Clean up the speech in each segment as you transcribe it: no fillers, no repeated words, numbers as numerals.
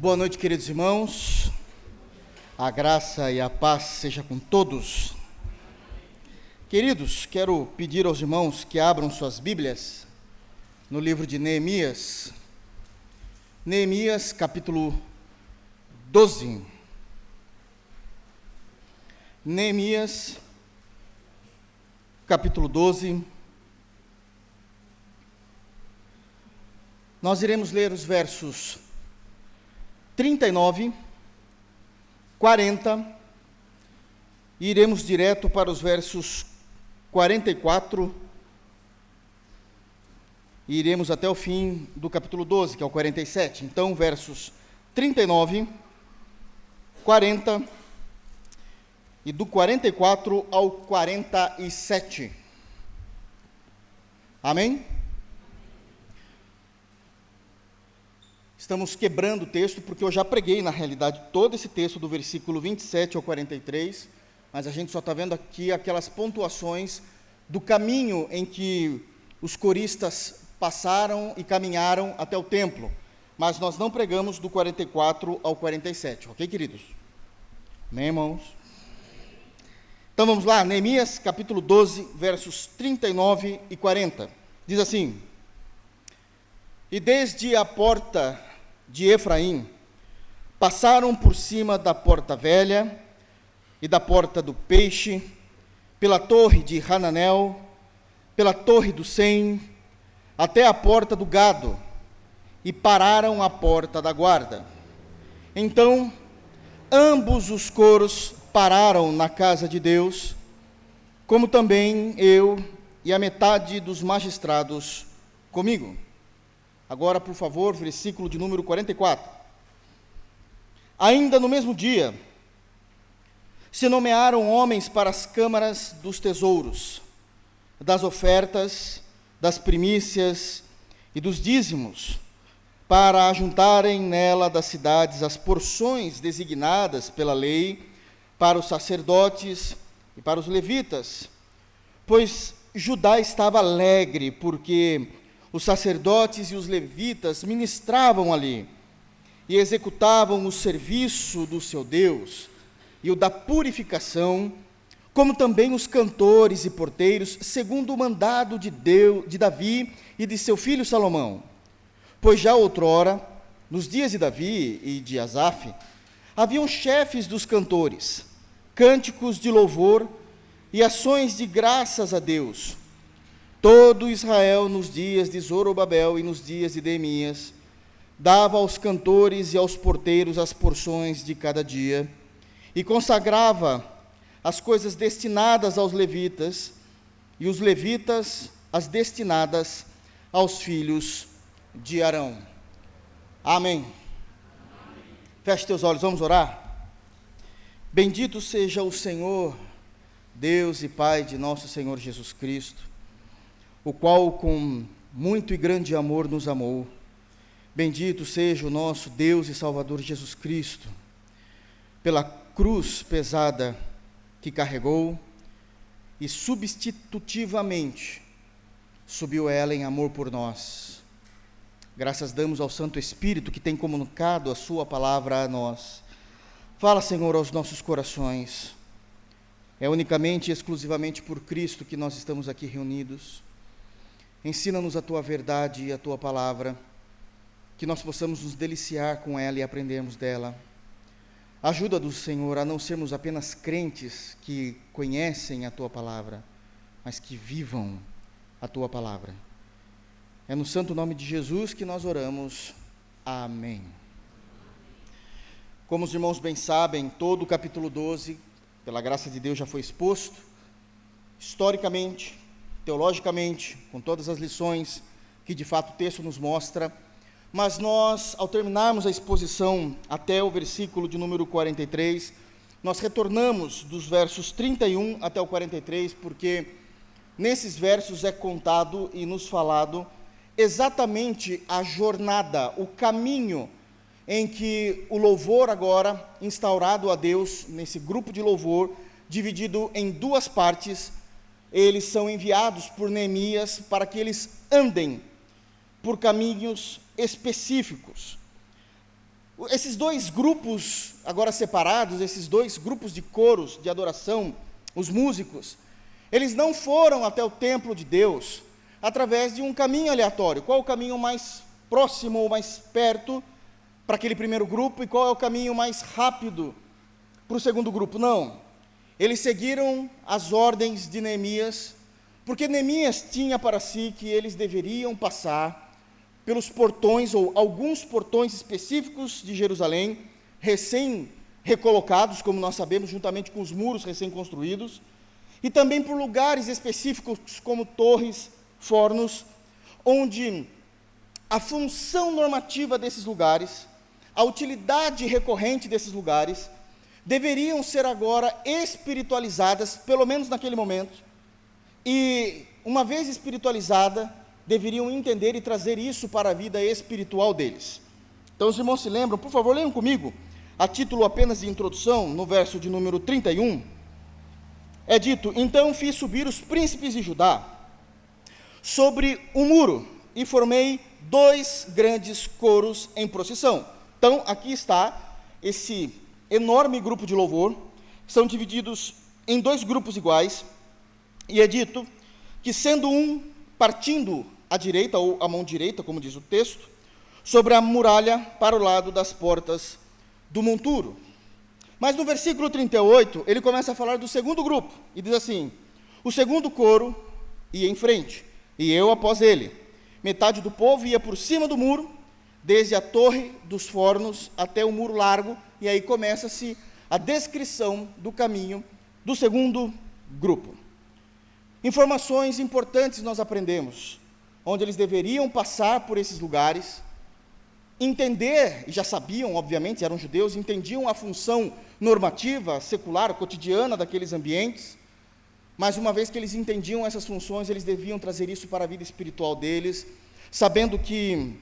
Boa noite, queridos irmãos. A graça e a paz seja com todos. Queridos, quero pedir aos irmãos que abram suas Bíblias no livro de Neemias. Neemias, capítulo 12. Neemias, capítulo 12. Nós iremos ler os versos 39, 40, e iremos direto para os versos 44, e iremos até o fim do capítulo 12, que é o 47. Então, versos 39, 40, e do 44 ao 47. Amém? Estamos quebrando o texto, porque eu já preguei, na realidade, todo esse texto do versículo 27 ao 43, mas a gente só está vendo aqui aquelas pontuações do caminho em que os coristas passaram e caminharam até o templo, mas nós não pregamos do 44 ao 47, ok, queridos? Amém, irmãos? Então vamos lá, Neemias, capítulo 12, versos 39 e 40, diz assim: E desde a porta de Efraim, passaram por cima da porta velha e da porta do peixe, pela torre de Hananel, pela torre do Sem, até a porta do gado, e pararam à porta da guarda. Então, ambos os coros pararam na casa de Deus, como também eu e a metade dos magistrados comigo. Agora, por favor, versículo de número 44. Ainda no mesmo dia, se nomearam homens para as câmaras dos tesouros, das ofertas, das primícias e dos dízimos, para ajuntarem nela das cidades as porções designadas pela lei para os sacerdotes e para os levitas, pois Judá estava alegre, porque os sacerdotes e os levitas ministravam ali e executavam o serviço do seu Deus e o da purificação, como também os cantores e porteiros, segundo o mandado de Davi e de seu filho Salomão. Pois já outrora, nos dias de Davi e de Asaf, haviam chefes dos cantores, cânticos de louvor e ações de graças a Deus. Todo Israel, nos dias de Zorobabel e nos dias de Neemias, dava aos cantores e aos porteiros as porções de cada dia, e consagrava as coisas destinadas aos levitas, e os levitas as destinadas aos filhos de Arão. Amém. Feche teus olhos, vamos orar? Bendito seja o Senhor, Deus e Pai de nosso Senhor Jesus Cristo, o qual com muito e grande amor nos amou. Bendito seja o nosso Deus e Salvador Jesus Cristo, pela cruz pesada que carregou e substitutivamente subiu ela em amor por nós. Graças damos ao Santo Espírito que tem comunicado a sua palavra a nós. Fala, Senhor, aos nossos corações. É unicamente e exclusivamente por Cristo que nós estamos aqui reunidos. Ensina-nos a Tua verdade e a Tua palavra, que nós possamos nos deliciar com ela e aprendermos dela. Ajuda-nos, Senhor, a não sermos apenas crentes que conhecem a Tua palavra, mas que vivam a Tua palavra. É no santo nome de Jesus que nós oramos. Amém. Como os irmãos bem sabem, todo o capítulo 12, pela graça de Deus, já foi exposto, historicamente, teologicamente, com todas as lições que de fato o texto nos mostra, mas nós, ao terminarmos a exposição até o versículo de número 43, nós retornamos dos versos 31 até o 43, porque nesses versos é contado e nos falado exatamente a jornada, o caminho em que o louvor agora, instaurado a Deus, nesse grupo de louvor, dividido em duas partes, eles são enviados por Neemias para que eles andem por caminhos específicos. Esses dois grupos, agora separados, esses dois grupos de coros de adoração, os músicos, eles não foram até o templo de Deus através de um caminho aleatório. Qual é o caminho mais próximo ou mais perto para aquele primeiro grupo e qual é o caminho mais rápido para o segundo grupo? Não. Eles seguiram as ordens de Neemias, porque Neemias tinha para si que eles deveriam passar pelos portões, ou alguns portões específicos de Jerusalém, recém-recolocados, como nós sabemos, juntamente com os muros recém-construídos, e também por lugares específicos, como torres, fornos, onde a função normativa desses lugares, a utilidade recorrente desses lugares, deveriam ser agora espiritualizadas, pelo menos naquele momento, e, uma vez espiritualizada, deveriam entender e trazer isso para a vida espiritual deles. Então, os irmãos se lembram, por favor, leiam comigo, a título apenas de introdução, no verso de número 31, é dito: então fiz subir os príncipes de Judá sobre o muro, e formei 2 grandes coros em procissão. Então, aqui está esse enorme grupo de louvor, são divididos em 2 grupos iguais, e é dito que, sendo um partindo à direita, ou à mão direita, como diz o texto, sobre a muralha para o lado das portas do monturo. Mas no versículo 38, ele começa a falar do segundo grupo, e diz assim: o segundo coro ia em frente, e eu após ele. Metade do povo ia por cima do muro, desde a torre dos fornos até o muro largo, e aí começa-se a descrição do caminho do segundo grupo. Informações importantes nós aprendemos, onde eles deveriam passar por esses lugares, entender, e já sabiam, obviamente, eram judeus, entendiam a função normativa, secular, cotidiana daqueles ambientes, mas uma vez que eles entendiam essas funções, eles deviam trazer isso para a vida espiritual deles, sabendo que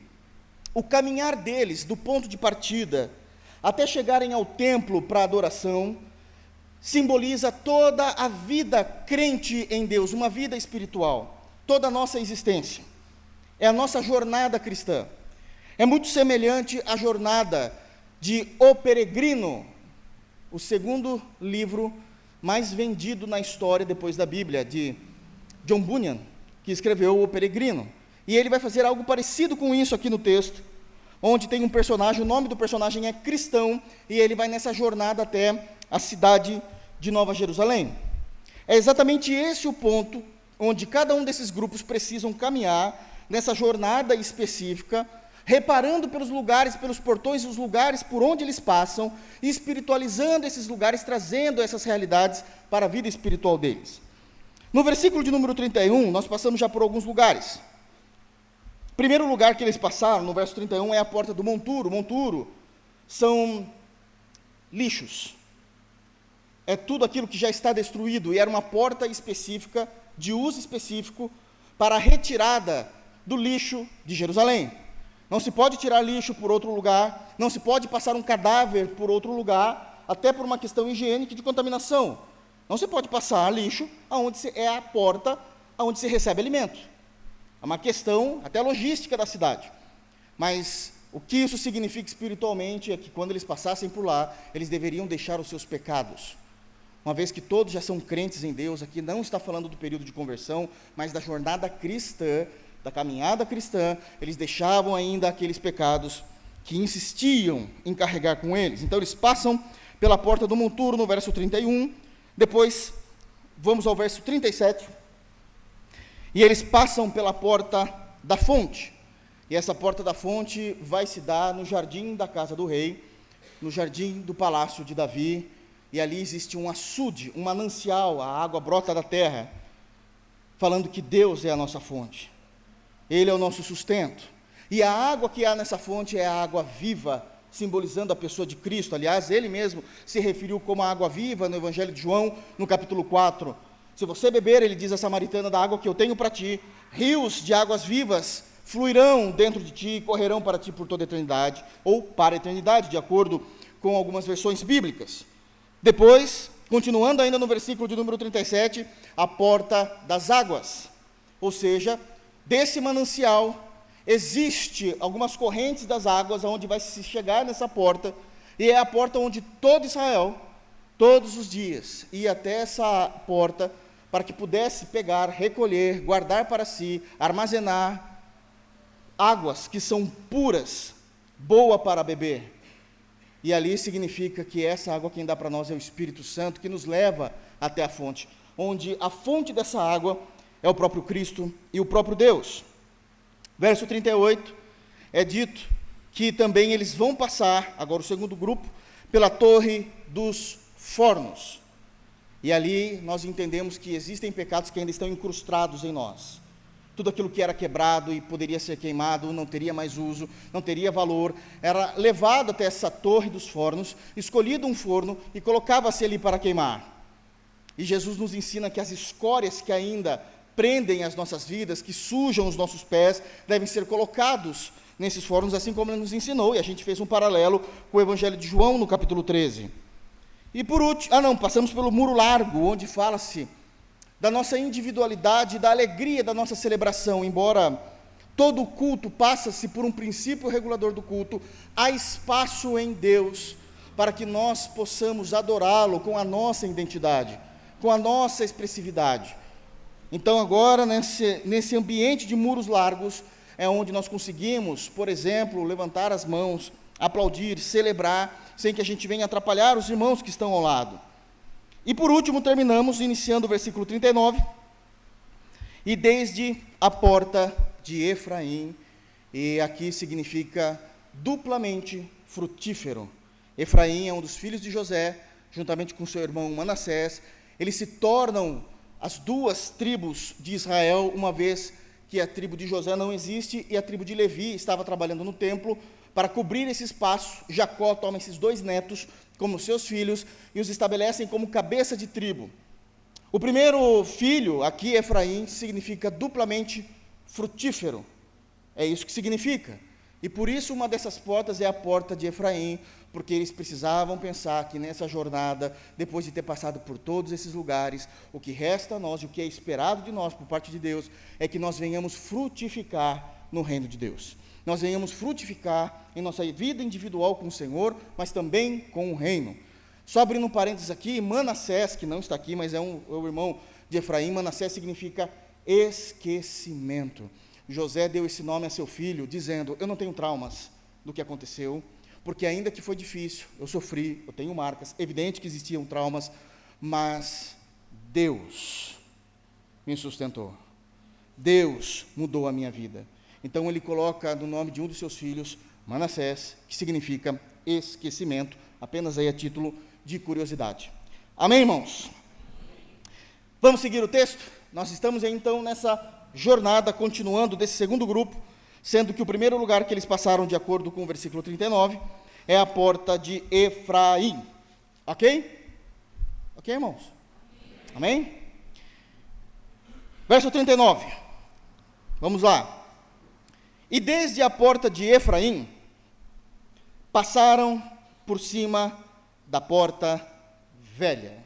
o caminhar deles, do ponto de partida, até chegarem ao templo para adoração, simboliza toda a vida crente em Deus, uma vida espiritual, toda a nossa existência. É a nossa jornada cristã. É muito semelhante à jornada de O Peregrino, o segundo livro mais vendido na história depois da Bíblia, de John Bunyan, que escreveu O Peregrino. E ele vai fazer algo parecido com isso aqui no texto, onde tem um personagem, o nome do personagem é Cristão, e ele vai nessa jornada até a cidade de Nova Jerusalém. É exatamente esse o ponto onde cada um desses grupos precisam caminhar nessa jornada específica, reparando pelos lugares, pelos portões, os lugares por onde eles passam, e espiritualizando esses lugares, trazendo essas realidades para a vida espiritual deles. No versículo de número 31, nós passamos já por alguns lugares. O primeiro lugar que eles passaram, no verso 31, é a porta do monturo. Monturo são lixos. É tudo aquilo que já está destruído, e era uma porta específica, de uso específico, para a retirada do lixo de Jerusalém. Não se pode tirar lixo por outro lugar, não se pode passar um cadáver por outro lugar, até por uma questão higiênica de contaminação. Não se pode passar lixo aonde é a porta aonde se recebe alimento. É uma questão até logística da cidade. Mas o que isso significa espiritualmente é que quando eles passassem por lá, eles deveriam deixar os seus pecados. Uma vez que todos já são crentes em Deus, aqui não está falando do período de conversão, mas da jornada cristã, da caminhada cristã, eles deixavam ainda aqueles pecados que insistiam em carregar com eles. Então eles passam pela porta do monturo, no verso 31, depois vamos ao verso 37, e eles passam pela porta da fonte, e essa porta da fonte vai se dar no jardim da casa do rei, no jardim do palácio de Davi, e ali existe um açude, um manancial, a água brota da terra, falando que Deus é a nossa fonte, Ele é o nosso sustento, e a água que há nessa fonte é a água viva, simbolizando a pessoa de Cristo. Aliás, Ele mesmo se referiu como a água viva no Evangelho de João, no capítulo 4, se você beber, ele diz à samaritana, da água que eu tenho para ti, rios de águas vivas fluirão dentro de ti e correrão para ti por toda a eternidade, ou para a eternidade, de acordo com algumas versões bíblicas. Depois, continuando ainda no versículo de número 37, a porta das águas, ou seja, desse manancial existe algumas correntes das águas onde vai se chegar nessa porta, e é a porta onde todo Israel, todos os dias, ia até essa porta, para que pudesse pegar, recolher, guardar para si, armazenar águas que são puras, boa para beber. E ali significa que essa água quem dá para nós é o Espírito Santo, que nos leva até a fonte, onde a fonte dessa água é o próprio Cristo e o próprio Deus. Verso 38, é dito que também eles vão passar, agora o segundo grupo, pela torre dos fornos. E ali nós entendemos que existem pecados que ainda estão incrustados em nós. Tudo aquilo que era quebrado e poderia ser queimado, não teria mais uso, não teria valor, era levado até essa torre dos fornos, escolhido um forno e colocava-se ali para queimar. E Jesus nos ensina que as escórias que ainda prendem as nossas vidas, que sujam os nossos pés, devem ser colocados nesses fornos, assim como ele nos ensinou, e a gente fez um paralelo com o Evangelho de João, no capítulo 13. E por último, passamos pelo muro largo, onde fala-se da nossa individualidade, da alegria da nossa celebração. Embora todo culto passa-se por um princípio regulador do culto, há espaço em Deus para que nós possamos adorá-lo com a nossa identidade, com a nossa expressividade. Então agora, nesse ambiente de muros largos, é onde nós conseguimos, por exemplo, levantar as mãos, aplaudir, celebrar, sem que a gente venha atrapalhar os irmãos que estão ao lado. E por último, terminamos iniciando o versículo 39, e desde a porta de Efraim, e aqui significa duplamente frutífero. Efraim é um dos filhos de José, juntamente com seu irmão Manassés, eles se tornam as duas tribos de Israel, uma vez que a tribo de José não existe, e a tribo de Levi estava trabalhando no templo. Para cobrir esse espaço, Jacó toma esses dois netos como seus filhos e os estabelecem como cabeça de tribo. O primeiro filho, aqui Efraim, significa duplamente frutífero. É isso que significa. E por isso uma dessas portas é a porta de Efraim, porque eles precisavam pensar que nessa jornada, depois de ter passado por todos esses lugares, o que resta a nós e o que é esperado de nós por parte de Deus é que nós venhamos frutificar no reino de Deus. Nós venhamos frutificar em nossa vida individual com o Senhor, mas também com o reino. Só abrindo um parênteses aqui, Manassés, que não está aqui, mas é o irmão de Efraim, Manassés significa esquecimento. José deu esse nome a seu filho, dizendo: eu não tenho traumas do que aconteceu, porque ainda que foi difícil, eu sofri, eu tenho marcas, evidente que existiam traumas, mas Deus me sustentou. Deus mudou a minha vida. Então ele coloca no nome de um dos seus filhos, Manassés, que significa esquecimento, apenas aí a título de curiosidade. Amém, irmãos? Vamos seguir o texto? Nós estamos aí, então, nessa jornada, continuando desse segundo grupo, sendo que o primeiro lugar que eles passaram, de acordo com o versículo 39, é a porta de Efraim. Ok? Ok, irmãos? Amém? Verso 39. Vamos lá. E desde a porta de Efraim, passaram por cima da porta velha.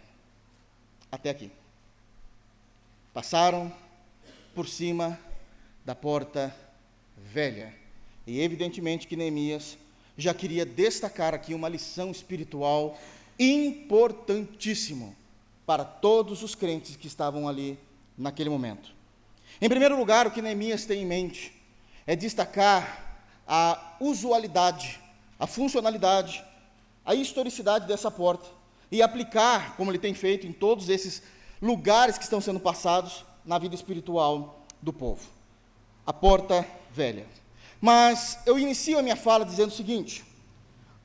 Até aqui. Passaram por cima da porta velha. E evidentemente que Neemias já queria destacar aqui uma lição espiritual importantíssima para todos os crentes que estavam ali naquele momento. Em primeiro lugar, o que Neemias tem em mente é destacar a usualidade, a funcionalidade, a historicidade dessa porta e aplicar, como ele tem feito em todos esses lugares que estão sendo passados na vida espiritual do povo. A porta velha. Mas eu inicio a minha fala dizendo o seguinte: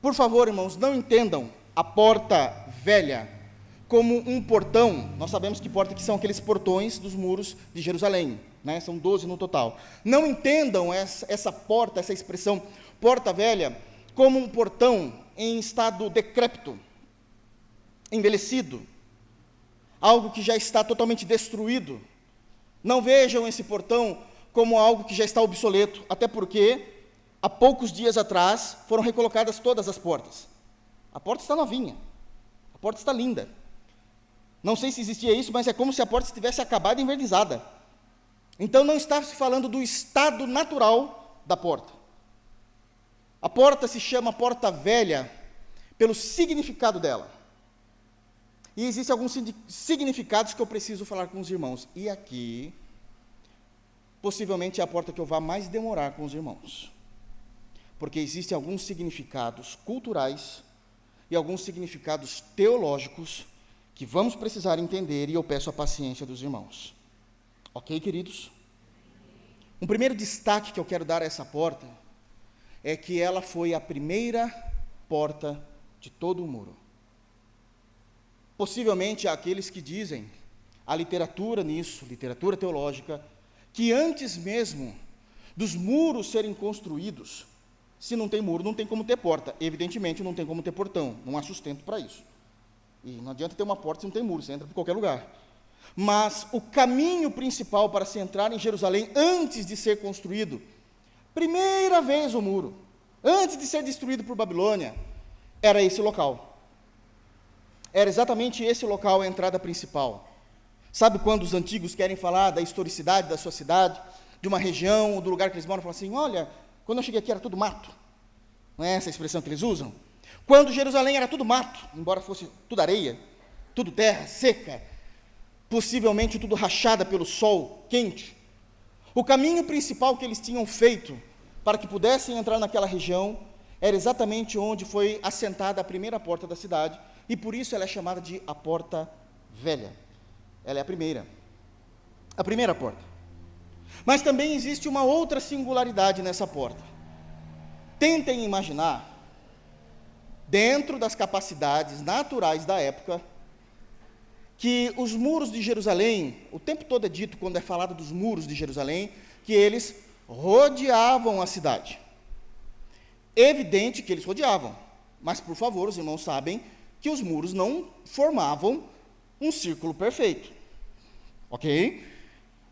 por favor, irmãos, não entendam a porta velha como um portão. Nós sabemos que porta que são aqueles portões dos muros de Jerusalém, né? São 12 no total. Não entendam essa porta, essa expressão porta velha, como um portão em estado decrépito, envelhecido, algo que já está totalmente destruído. Não vejam esse portão como algo que já está obsoleto, até porque há poucos dias atrás foram recolocadas todas as portas. A porta está novinha, a porta está linda. Não sei se existia isso, mas é como se a porta estivesse acabada e envernizada. Então não está se falando do estado natural da porta. A porta se chama Porta Velha pelo significado dela. E existem alguns significados que eu preciso falar com os irmãos. E aqui, possivelmente é a porta que eu vá mais demorar com os irmãos. Porque existem alguns significados culturais e alguns significados teológicos que vamos precisar entender, e eu peço a paciência dos irmãos. Ok, queridos? Um primeiro destaque que eu quero dar a essa porta é que ela foi a primeira porta de todo o muro. Possivelmente há aqueles que dizem, a literatura nisso, literatura teológica, que antes mesmo dos muros serem construídos, se não tem muro, não tem como ter porta. Evidentemente, não tem como ter portão, não há sustento para isso. E não adianta ter uma porta se não tem muro, você entra por qualquer lugar. Mas o caminho principal para se entrar em Jerusalém, antes de ser construído, primeira vez o muro, antes de ser destruído por Babilônia, era esse local. Era exatamente esse local a entrada principal. Sabe quando os antigos querem falar da historicidade da sua cidade, de uma região, ou do lugar que eles moram, falam assim, olha, quando eu cheguei aqui era tudo mato. Não é essa a expressão que eles usam? Quando Jerusalém era tudo mato, embora fosse tudo areia, tudo terra seca, possivelmente tudo rachada pelo sol quente. O caminho principal que eles tinham feito para que pudessem entrar naquela região era exatamente onde foi assentada a primeira porta da cidade, e por isso ela é chamada de a Porta Velha. Ela é a primeira porta. Mas também existe uma outra singularidade nessa porta. Tentem imaginar, dentro das capacidades naturais da época, que os muros de Jerusalém, o tempo todo é dito, quando é falado dos muros de Jerusalém, que eles rodeavam a cidade. Evidente que eles rodeavam, mas, por favor, os irmãos sabem que os muros não formavam um círculo perfeito, ok?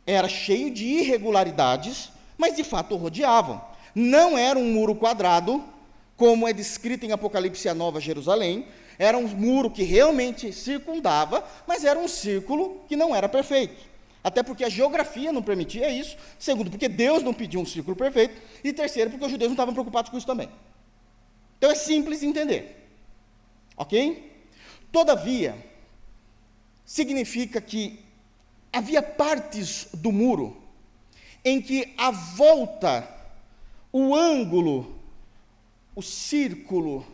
Era cheio de irregularidades, mas, de fato, rodeavam. Não era um muro quadrado, como é descrito em Apocalipse a Nova Jerusalém, era um muro que realmente circundava, mas era um círculo que não era perfeito. Até porque a geografia não permitia isso. Segundo, porque Deus não pediu um círculo perfeito. E terceiro, porque os judeus não estavam preocupados com isso também. Então é simples de entender. Ok? Todavia, significa que havia partes do muro em que a volta, o ângulo, o círculo,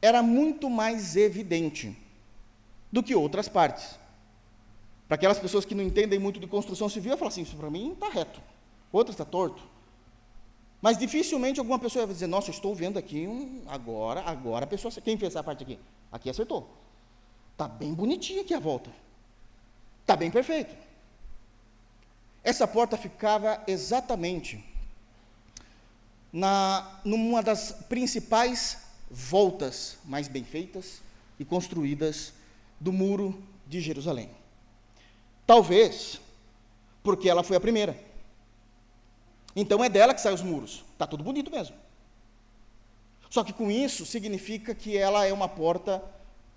era muito mais evidente do que outras partes. Para aquelas pessoas que não entendem muito de construção civil, eu falo assim, isso para mim está reto, outro está torto. Mas dificilmente alguma pessoa vai dizer, nossa, eu estou vendo aqui agora a pessoa, quem fez essa parte aqui? Aqui acertou. Está bem bonitinha aqui a volta. Está bem perfeito. Essa porta ficava exatamente numa das principais voltas mais bem feitas e construídas do muro de Jerusalém. Talvez porque ela foi a primeira. Então é dela que saem os muros. Está tudo bonito mesmo. Só que com isso significa que ela é uma porta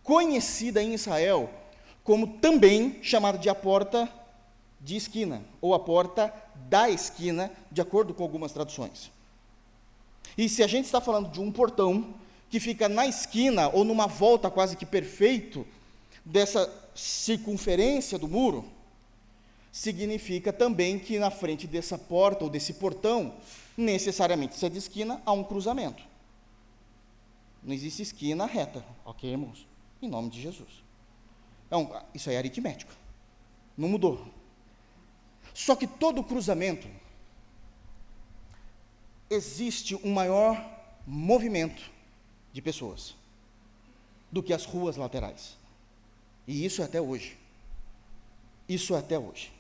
conhecida em Israel como também chamada de a porta de esquina, ou a porta da esquina, de acordo com algumas traduções. E se a gente está falando de um portão que fica na esquina, ou numa volta quase que perfeito, dessa circunferência do muro, significa também que na frente dessa porta, ou desse portão, necessariamente, se é de esquina, há um cruzamento. Não existe esquina reta, ok, irmãos? Em nome de Jesus. Então, isso aí é aritmético. Não mudou. Só que todo cruzamento, existe um maior movimento de pessoas do que as ruas laterais. E isso é até hoje. Isso é até hoje.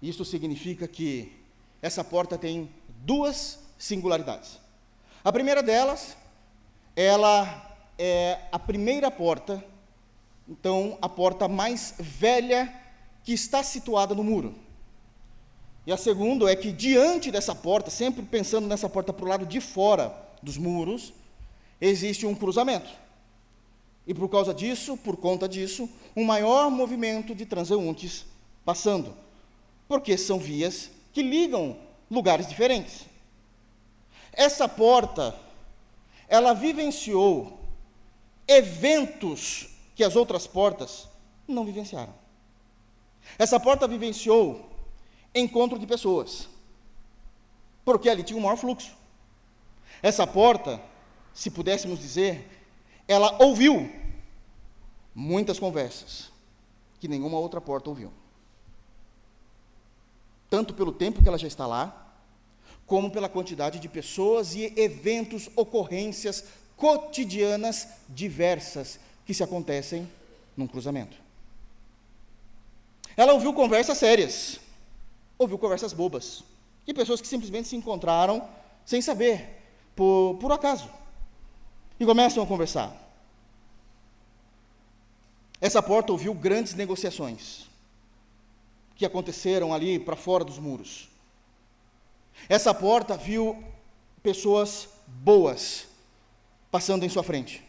Isso significa que essa porta tem duas singularidades. A primeira delas, ela é a primeira porta, então a porta mais velha que está situada no muro. E a segunda é que diante dessa porta, sempre pensando nessa porta para o lado de fora dos muros, existe um cruzamento. E por causa disso, por conta disso, um maior movimento de transeuntes passando. Porque são vias que ligam lugares diferentes. Essa porta, ela vivenciou eventos que as outras portas não vivenciaram. Essa porta vivenciou encontro de pessoas, porque ali tinha um maior fluxo. Essa porta, se pudéssemos dizer, ela ouviu muitas conversas que nenhuma outra porta ouviu. Tanto pelo tempo que ela já está lá, como pela quantidade de pessoas e eventos, ocorrências cotidianas diversas que se acontecem num cruzamento. Ela ouviu conversas sérias, ouviu conversas bobas, de pessoas que simplesmente se encontraram sem saber, por acaso, e começam a conversar. Essa porta ouviu grandes negociações que aconteceram ali para fora dos muros. Essa porta viu pessoas boas passando em sua frente.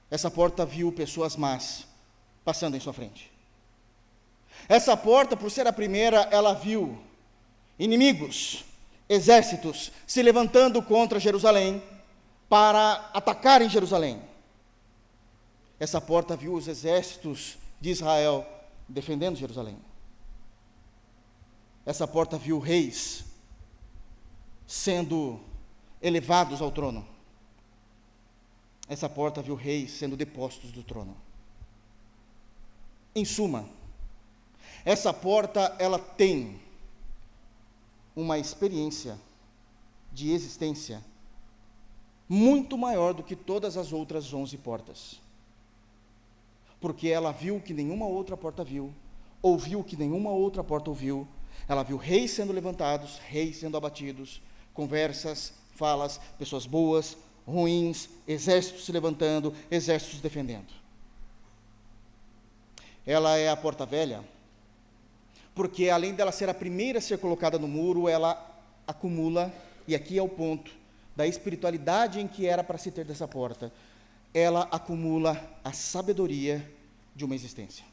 Essa porta viu pessoas más passando em sua frente. Essa porta, por ser a primeira, ela viu inimigos, exércitos se levantando contra Jerusalém para atacarem Jerusalém. Essa porta viu os exércitos de Israel defendendo Jerusalém. Essa porta viu reis sendo elevados ao trono. Essa porta viu reis sendo depostos do trono. Em suma, essa porta, ela tem uma experiência de existência muito maior do que todas as outras 11 portas. Porque ela viu o que nenhuma outra porta viu, ouviu o que nenhuma outra porta ouviu. Ela viu reis sendo levantados, reis sendo abatidos, conversas, falas, pessoas boas, ruins, exércitos se levantando, exércitos defendendo. Ela é a porta velha, porque além dela ser a primeira a ser colocada no muro, ela acumula, e aqui é o ponto da espiritualidade em que era para se ter dessa porta, ela acumula a sabedoria de uma existência.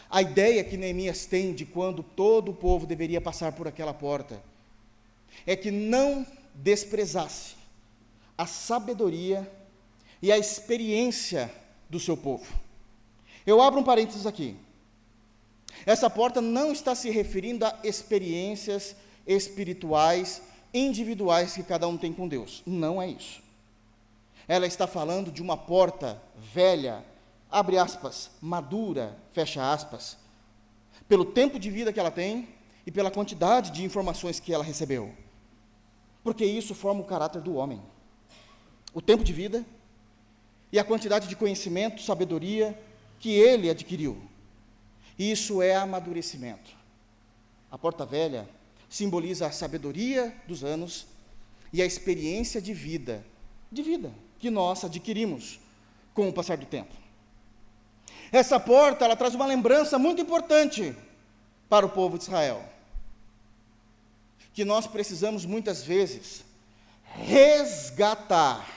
A ideia que Neemias tem de quando todo o povo deveria passar por aquela porta, é que não desprezasse a sabedoria e a experiência do seu povo. Eu abro um parênteses aqui. Essa porta não está se referindo a experiências espirituais, individuais que cada um tem com Deus. Não é isso. Ela está falando de uma porta velha, abre aspas, madura, fecha aspas, pelo tempo de vida que ela tem e pela quantidade de informações que ela recebeu. Porque isso forma o caráter do homem. O tempo de vida e a quantidade de conhecimento, sabedoria que ele adquiriu. Isso é amadurecimento. A porta velha simboliza a sabedoria dos anos e a experiência de vida que nós adquirimos com o passar do tempo. Essa porta, ela traz uma lembrança muito importante para o povo de Israel, que nós precisamos muitas vezes resgatar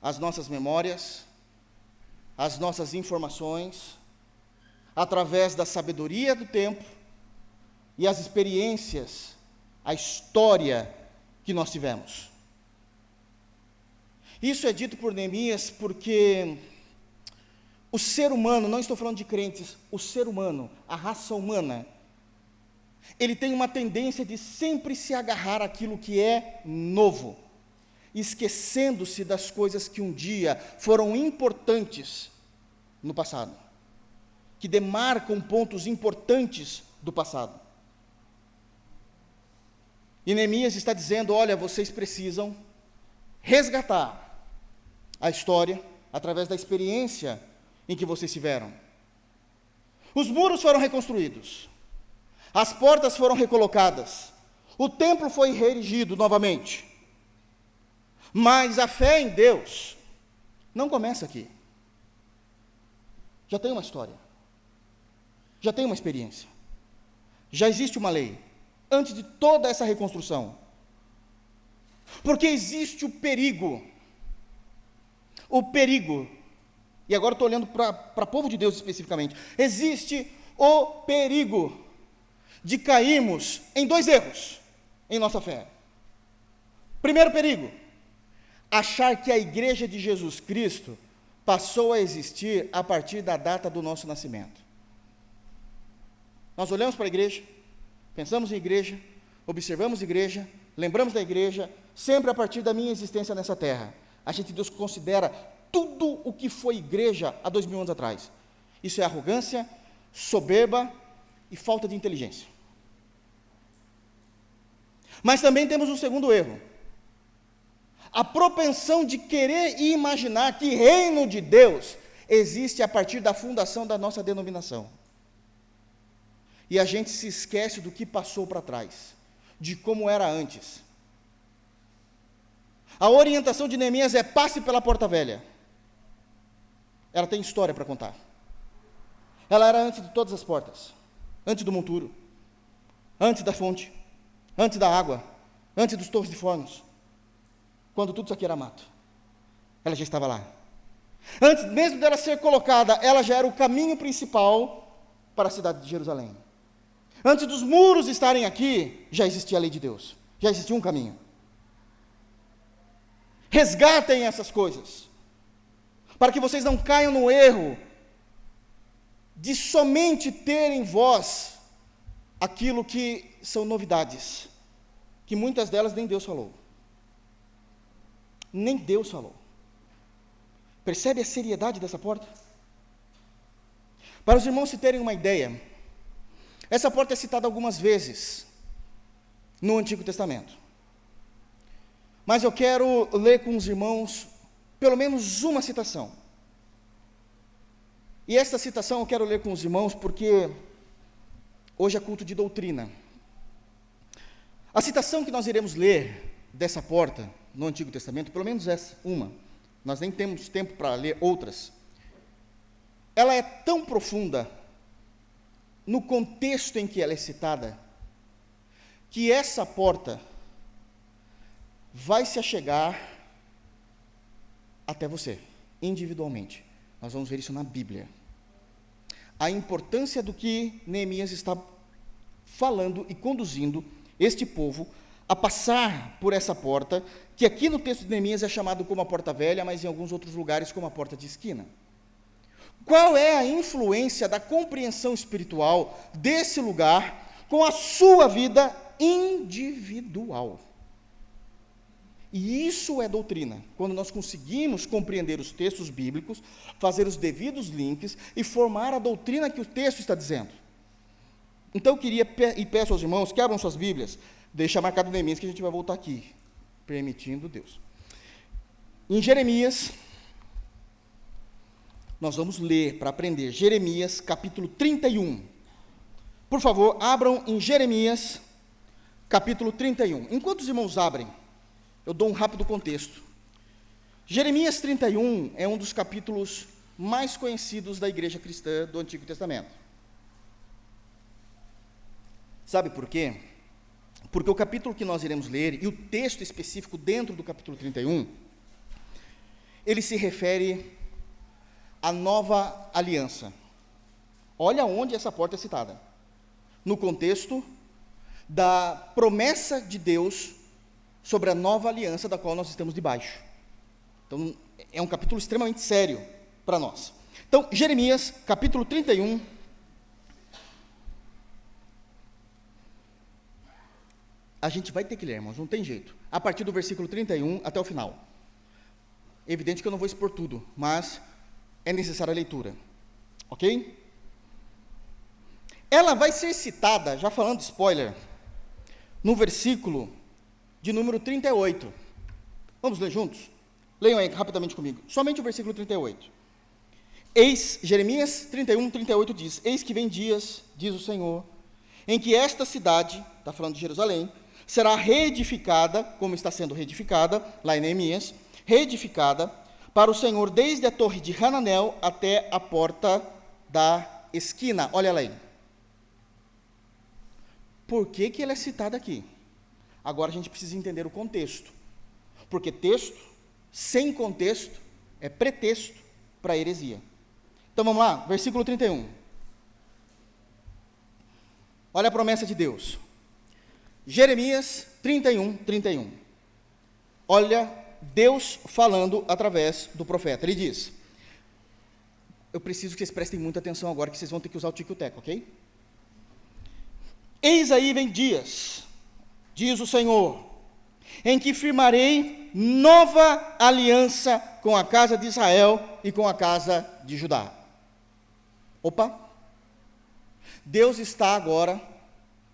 as nossas memórias, as nossas informações, através da sabedoria do tempo e as experiências, a história que nós tivemos. Isso é dito por Neemias porque o ser humano, não estou falando de crentes, o ser humano, a raça humana, ele tem uma tendência de sempre se agarrar àquilo que é novo, esquecendo-se das coisas que um dia foram importantes no passado, que demarcam pontos importantes do passado. E Neemias está dizendo, olha, vocês precisam resgatar a história através da experiência em que vocês tiveram. Os muros foram reconstruídos, as portas foram recolocadas, o templo foi reerigido novamente, mas a fé em Deus não começa aqui. Já tem uma história, já tem uma experiência, já existe uma lei, antes de toda essa reconstrução, porque existe o perigo, e agora estou olhando para o povo de Deus especificamente, existe o perigo de cairmos em dois erros. em nossa fé. Primeiro perigo, achar que a igreja de Jesus Cristo passou a existir a partir da data do nosso nascimento. Nós olhamos para a igreja, pensamos em igreja, observamos a igreja, lembramos da igreja, sempre a partir da minha existência nessa terra. A gente desconsidera tudo o que foi igreja há 2000 anos atrás. Isso é arrogância, soberba e falta de inteligência. Mas também temos um segundo erro. A propensão de querer e imaginar que reino de Deus existe a partir da fundação da nossa denominação. E a gente se esquece do que passou para trás, de como era antes. A orientação de Neemias é: passe pela porta velha. Ela tem história para contar. Ela era antes de todas as portas, antes do monturo, antes da fonte, antes da água, antes dos torres de fornos, quando tudo isso aqui era mato. Ela já estava lá. Antes mesmo dela ser colocada, ela já era o caminho principal para a cidade de Jerusalém. Antes dos muros estarem aqui, já existia a lei de Deus, já existia um caminho. Resgatem essas coisas, para que vocês não caiam no erro de somente ter em vós aquilo que são novidades, que muitas delas nem Deus falou. Nem Deus falou. Percebe a seriedade dessa porta? Para os irmãos se terem uma ideia, essa porta é citada algumas vezes no Antigo Testamento. Mas eu quero ler com os irmãos pelo menos uma citação. E esta citação eu quero ler com os irmãos porque hoje é culto de doutrina. A citação que nós iremos ler dessa porta no Antigo Testamento, pelo menos essa, uma, nós nem temos tempo para ler outras, ela é tão profunda no contexto em que ela é citada, que essa porta vai se achegar até você, individualmente. Nós vamos ver isso na Bíblia. A importância do que Neemias está falando e conduzindo este povo a passar por essa porta, que aqui no texto de Neemias é chamado como a porta velha, mas em alguns outros lugares como a porta de esquina. Qual é a influência da compreensão espiritual desse lugar com a sua vida individual? E isso é doutrina, quando nós conseguimos compreender os textos bíblicos, fazer os devidos links e formar a doutrina que o texto está dizendo. Então eu queria e peço aos irmãos que abram suas Bíblias, deixa marcado Neemias que a gente vai voltar aqui, permitindo Deus. Em Jeremias, nós vamos ler para aprender Jeremias capítulo 31. Por favor, abram em Jeremias capítulo 31. Enquanto os irmãos abrem, eu dou um rápido contexto. Jeremias 31 é um dos capítulos mais conhecidos da igreja cristã do Antigo Testamento. Sabe por quê? Porque o capítulo que nós iremos ler, e o texto específico dentro do capítulo 31, ele se refere à nova aliança. Olha onde essa porta é citada. No contexto da promessa de Deus sobre a nova aliança da qual nós estamos debaixo. Então, é um capítulo extremamente sério para nós. Então, Jeremias, capítulo 31. A gente vai ter que ler, irmãos, não tem jeito. A partir do versículo 31 até o final. É evidente que eu não vou expor tudo, mas é necessária a leitura. Ok? Ela vai ser citada, já falando spoiler, no versículo de número 38. Vamos ler juntos? Leiam aí rapidamente comigo. Somente o versículo 38. Jeremias 31, 38 diz: Eis que vem dias, diz o Senhor, em que esta cidade, está falando de Jerusalém, será reedificada, como está sendo reedificada, lá em Neemias, reedificada para o Senhor desde a torre de Hananel até a porta da esquina. Olha lá aí. Por que ela é citada aqui? Agora a gente precisa entender o contexto, porque texto sem contexto é pretexto para heresia. Então vamos lá, versículo 31. Olha a promessa de Deus. Jeremias 31. Olha Deus falando através do profeta. Ele diz, eu preciso que vocês prestem muita atenção agora, que vocês vão ter que usar o tico e o teco, ok? Eis aí vem dias, diz o Senhor, em que firmarei nova aliança com a casa de Israel e com a casa de Judá. Opa! Deus está agora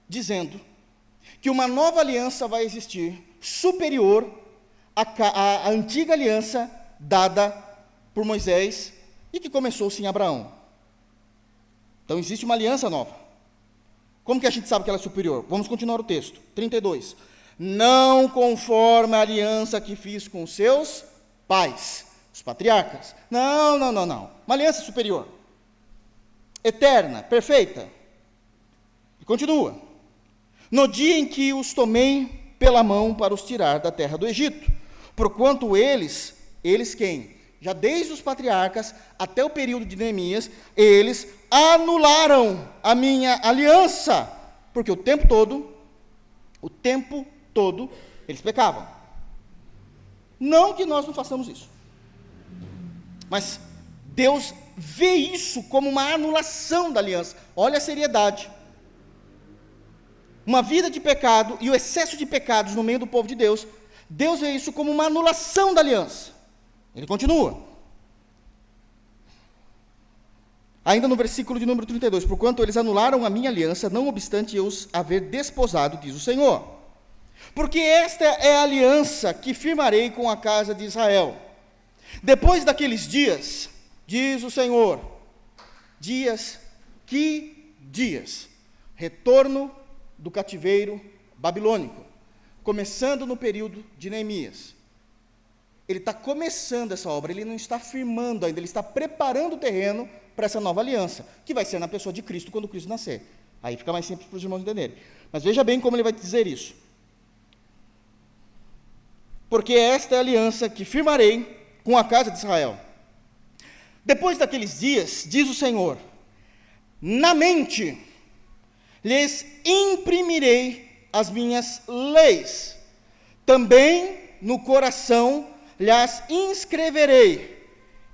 dizendo que uma nova aliança vai existir, superior à antiga aliança dada por Moisés e que começou-se em Abraão. Então existe uma aliança nova. Como que a gente sabe que ela é superior? Vamos continuar o texto, 32. Não conforme a aliança que fiz com os seus pais, os patriarcas. Não. Uma aliança superior, eterna, perfeita. E continua. No dia em que os tomei pela mão para os tirar da terra do Egito, porquanto eles quem? Já desde os patriarcas até o período de Neemias, eles anularam a minha aliança, porque o tempo todo, eles pecavam. Não que nós não façamos isso, mas Deus vê isso como uma anulação da aliança. Olha a seriedade. Uma vida de pecado e o excesso de pecados no meio do povo de Deus, Deus vê isso como uma anulação da aliança. Ele continua. Ainda no versículo de número 32, porquanto eles anularam a minha aliança, não obstante eu os haver desposado, diz o Senhor. Porque esta é a aliança que firmarei com a casa de Israel. Depois daqueles dias, diz o Senhor, dias, que dias? Retorno do cativeiro babilônico, começando no período de Neemias. Ele está começando essa obra, ele não está firmando ainda, ele está preparando o terreno para essa nova aliança, que vai ser na pessoa de Cristo, quando Cristo nascer. Aí fica mais simples para os irmãos entenderem. Mas veja bem como ele vai dizer isso. Porque esta é a aliança que firmarei com a casa de Israel. Depois daqueles dias, diz o Senhor, na mente lhes imprimirei as minhas leis, também no coração lhes inscreverei,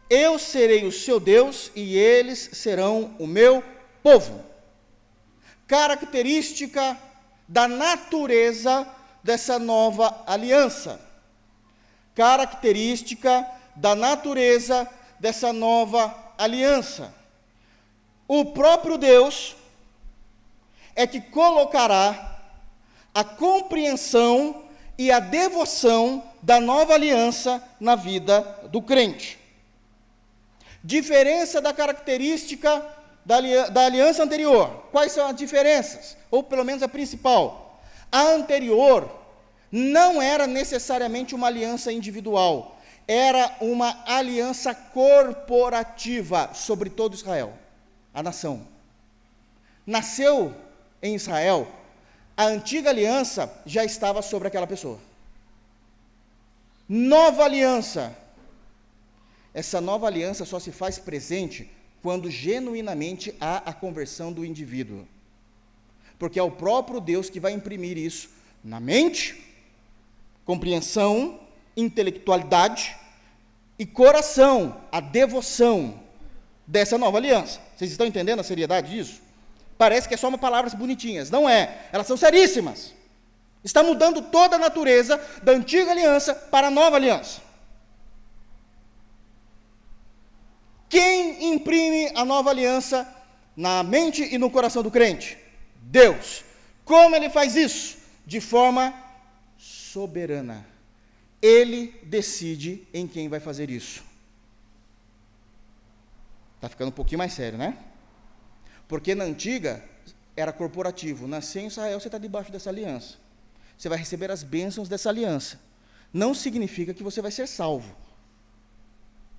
eu serei o seu Deus e eles serão o meu povo. Característica da natureza dessa nova aliança. Característica da natureza dessa nova aliança. O próprio Deus é que colocará a compreensão e a devoção da nova aliança na vida do crente. Diferença da característica da aliança anterior. Quais são as diferenças? Ou pelo menos a principal. A anterior não era necessariamente uma aliança individual, era uma aliança corporativa sobre todo Israel, a nação. Nasceu em Israel, a antiga aliança já estava sobre aquela pessoa. Nova aliança. Essa nova aliança só se faz presente quando genuinamente há a conversão do indivíduo. Porque é o próprio Deus que vai imprimir isso na mente, compreensão, intelectualidade e coração, a devoção dessa nova aliança. Vocês estão entendendo a seriedade disso? Parece que é só uma palavras bonitinhas. Não é. Elas são seríssimas. Está mudando toda a natureza da antiga aliança para a nova aliança. Quem imprime a nova aliança na mente e no coração do crente? Deus. Como ele faz isso? De forma soberana. Ele decide em quem vai fazer isso. Está ficando um pouquinho mais sério, né? Porque na antiga era corporativo. Nasceu em Israel, você está debaixo dessa aliança. Você vai receber as bênçãos dessa aliança. Não significa que você vai ser salvo,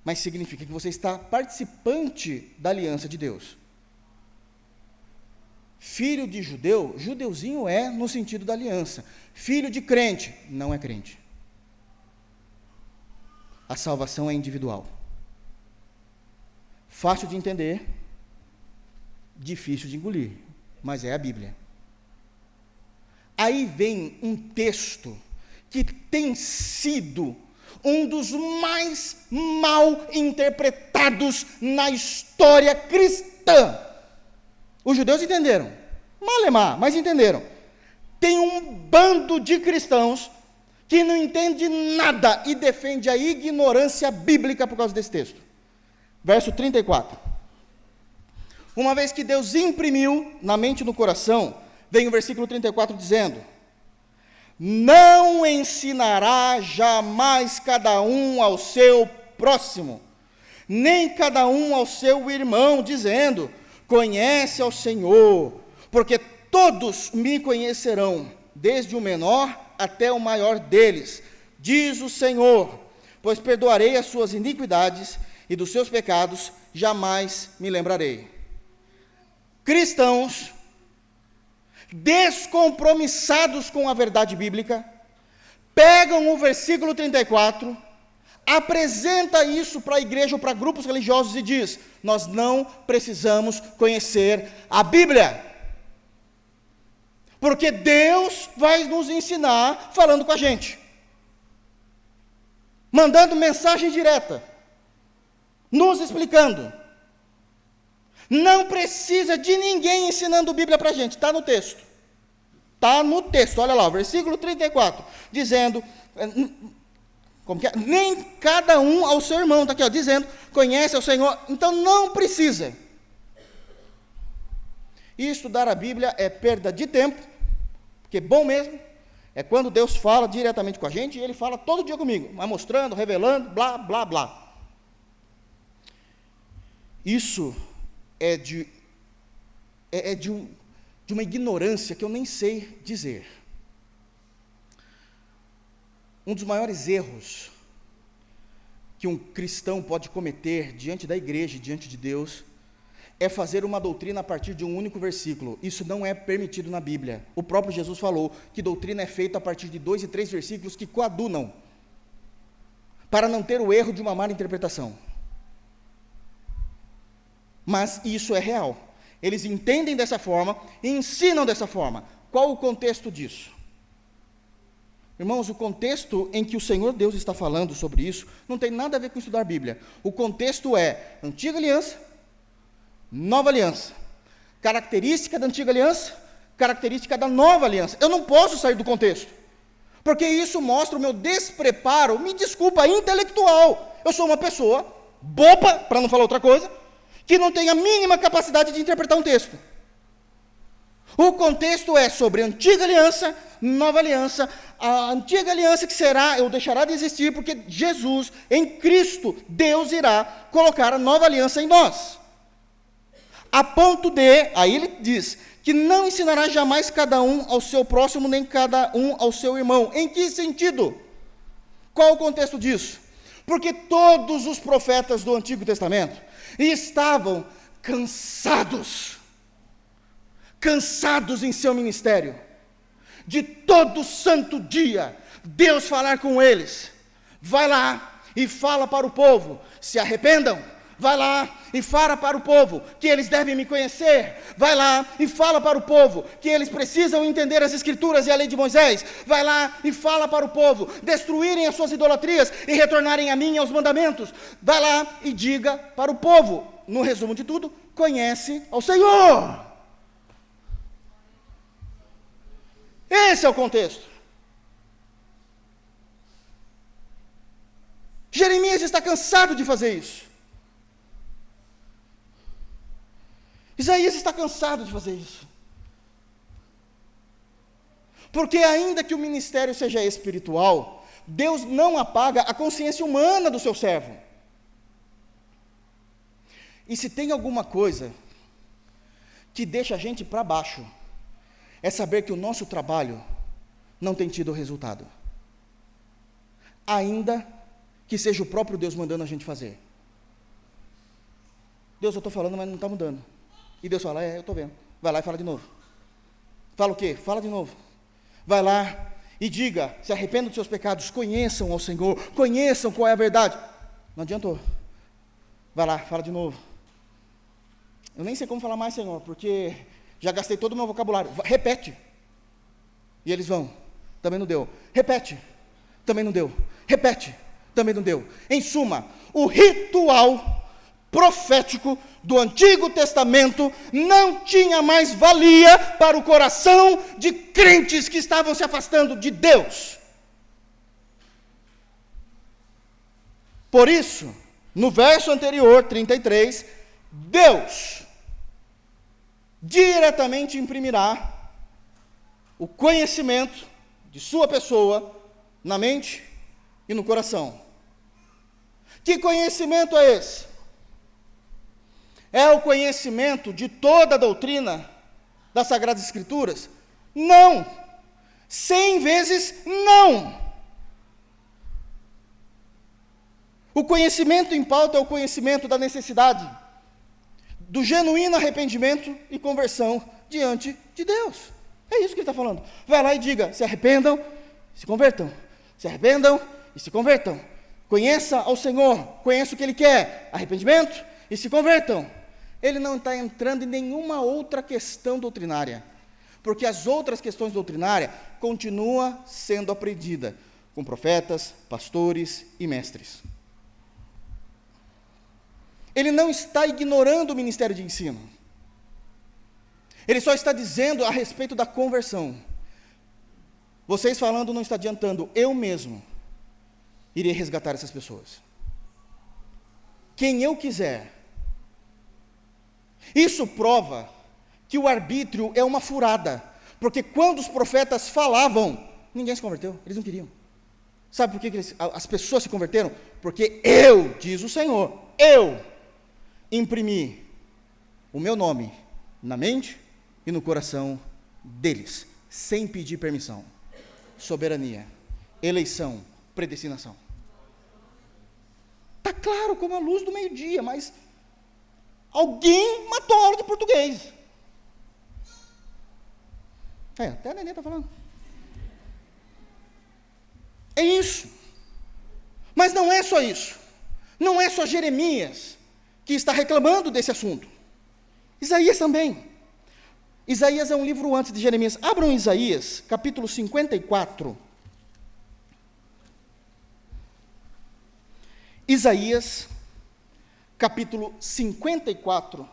mas significa que você está participante da aliança de Deus. Filho de judeu, judeuzinho é no sentido da aliança. Filho de crente, não é crente. A salvação é individual. Fácil de entender, difícil de engolir, mas é a Bíblia. Aí vem um texto que tem sido um dos mais mal interpretados na história cristã. Os judeus entenderam, malemar, mas entenderam. Tem um bando de cristãos que não entende nada e defende a ignorância bíblica por causa desse texto. Verso 34. Uma vez que Deus imprimiu na mente e no coração, vem o versículo 34 dizendo: não ensinará jamais cada um ao seu próximo, nem cada um ao seu irmão, dizendo: conhece ao Senhor, porque todos me conhecerão, desde o menor até o maior deles, diz o Senhor, pois perdoarei as suas iniquidades e dos seus pecados jamais me lembrarei. Cristãos descompromissados com a verdade bíblica, pegam o versículo 34, apresenta isso para a igreja ou para grupos religiosos e diz: nós não precisamos conhecer a Bíblia, porque Deus vai nos ensinar falando com a gente, mandando mensagem direta, nos explicando. Não precisa de ninguém ensinando Bíblia para a gente, está no texto. Está no texto, olha lá, o versículo 34, dizendo, como que é? Nem cada um ao seu irmão, está aqui, ó, dizendo, conhece ao Senhor, então não precisa. E estudar a Bíblia é perda de tempo, porque bom mesmo é quando Deus fala diretamente com a gente, e Ele fala todo dia comigo, vai mostrando, revelando, blá, blá, blá. Isso é de uma ignorância que eu nem sei dizer. Um dos maiores erros que um cristão pode cometer diante da igreja, diante de Deus, é fazer uma doutrina a partir de um único versículo. Isso não é permitido na Bíblia. O próprio Jesus falou que doutrina é feita a partir de 2 e 3 versículos que coadunam, para não ter o erro de uma má interpretação. Mas isso é real. Eles entendem dessa forma e ensinam dessa forma. Qual o contexto disso? Irmãos, o contexto em que o Senhor Deus está falando sobre isso não tem nada a ver com estudar a Bíblia. O contexto é Antiga Aliança, Nova Aliança. Característica da Antiga Aliança, característica da Nova Aliança. Eu não posso sair do contexto, porque isso mostra o meu despreparo, me desculpa, intelectual. Eu sou uma pessoa boba, para não falar outra coisa, que não tem a mínima capacidade de interpretar um texto. O contexto é sobre a Antiga Aliança, Nova Aliança. A Antiga Aliança que será, ou deixará de existir, porque Jesus, em Cristo, Deus irá colocar a Nova Aliança em nós. A ponto de, aí ele diz, que não ensinará jamais cada um ao seu próximo, nem cada um ao seu irmão. Em que sentido? Qual o contexto disso? Porque todos os profetas do Antigo Testamento estavam cansados em seu ministério, de todo santo dia, Deus falar com eles. Vai lá e fala para o povo, se arrependam. Vai lá e fala para o povo que eles devem me conhecer. Vai lá e fala para o povo que eles precisam entender as Escrituras e a lei de Moisés. Vai lá e fala para o povo destruírem as suas idolatrias e retornarem a mim e aos mandamentos. Vai lá e diga para o povo, no resumo de tudo, conhece ao Senhor. Esse é o contexto. Jeremias está cansado de fazer isso. Isaías está cansado de fazer isso. Porque ainda que o ministério seja espiritual, Deus não apaga a consciência humana do seu servo. E se tem alguma coisa que deixa a gente para baixo, é saber que o nosso trabalho não tem tido resultado. Ainda que seja o próprio Deus mandando a gente fazer. Deus, eu estou falando, mas não está mudando. E Deus fala, eu estou vendo. Vai lá e fala de novo. Fala o quê? Fala de novo. Vai lá e diga, se arrependam dos seus pecados, conheçam ao Senhor, conheçam qual é a verdade. Não adiantou. Vai lá, fala de novo. Eu nem sei como falar mais, Senhor, porque já gastei todo o meu vocabulário. Repete. E eles vão, também não deu. Repete, também não deu. Repete, também não deu. Em suma, o ritual profético do Antigo Testamento não tinha mais valia para o coração de crentes que estavam se afastando de Deus. Por isso, no verso anterior, 33, Deus diretamente imprimirá o conhecimento de sua pessoa na mente e no coração. Que conhecimento é esse? É o conhecimento de toda a doutrina das Sagradas Escrituras? Não! 100 vezes não! O conhecimento em pauta é o conhecimento da necessidade, do genuíno arrependimento e conversão diante de Deus. É isso que ele está falando. Vai lá e diga, se arrependam, se convertam. Se arrependam e se convertam. Conheça ao Senhor, conheça o que Ele quer, arrependimento e se convertam. Ele não está entrando em nenhuma outra questão doutrinária, porque as outras questões doutrinárias continuam sendo aprendidas com profetas, pastores e mestres. Ele não está ignorando o ministério de ensino. Ele só está dizendo a respeito da conversão. Vocês falando não está adiantando, eu mesmo irei resgatar essas pessoas. Quem eu quiser. Isso prova que o arbítrio é uma furada, porque quando os profetas falavam, ninguém se converteu, eles não queriam. Sabe por que as pessoas se converteram? Porque eu, diz o Senhor, eu imprimi o meu nome na mente e no coração deles, sem pedir permissão. Soberania, eleição, predestinação. Está claro como a luz do meio-dia, mas alguém matou a aula de português. Até a Nenê está falando. É isso. Mas não é só isso. Não é só Jeremias que está reclamando desse assunto. Isaías também. Isaías é um livro antes de Jeremias. Abram Isaías, capítulo 54. Isaías, capítulo 54.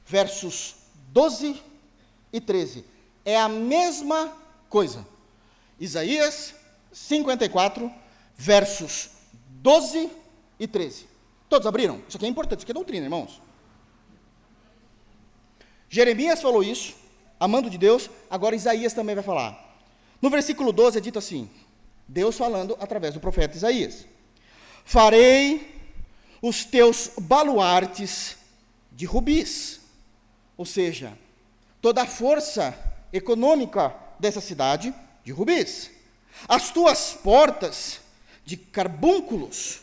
Versos 12 e 13. É a mesma coisa. Isaías 54, versos 12 e 13. Todos abriram? Isso aqui é importante, isso aqui é doutrina, irmãos. Jeremias falou isso, amando de Deus, agora Isaías também vai falar. No versículo 12 é dito assim, Deus falando através do profeta Isaías. Farei os teus baluartes de rubis, ou seja, toda a força econômica dessa cidade de rubis. As tuas portas de carbúnculos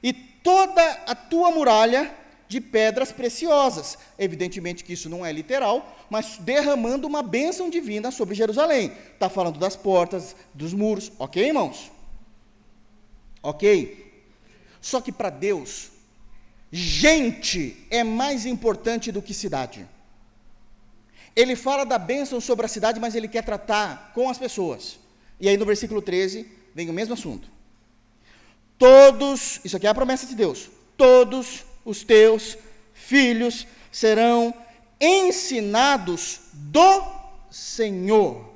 e toda a tua muralha de pedras preciosas. Evidentemente que isso não é literal, mas derramando uma bênção divina sobre Jerusalém. Está falando das portas, dos muros, ok, irmãos? Ok? Só que para Deus, gente é mais importante do que cidade. Ele fala da bênção sobre a cidade, mas ele quer tratar com as pessoas. E aí no versículo 13, vem o mesmo assunto. Todos, isso aqui é a promessa de Deus, todos os teus filhos serão ensinados do Senhor,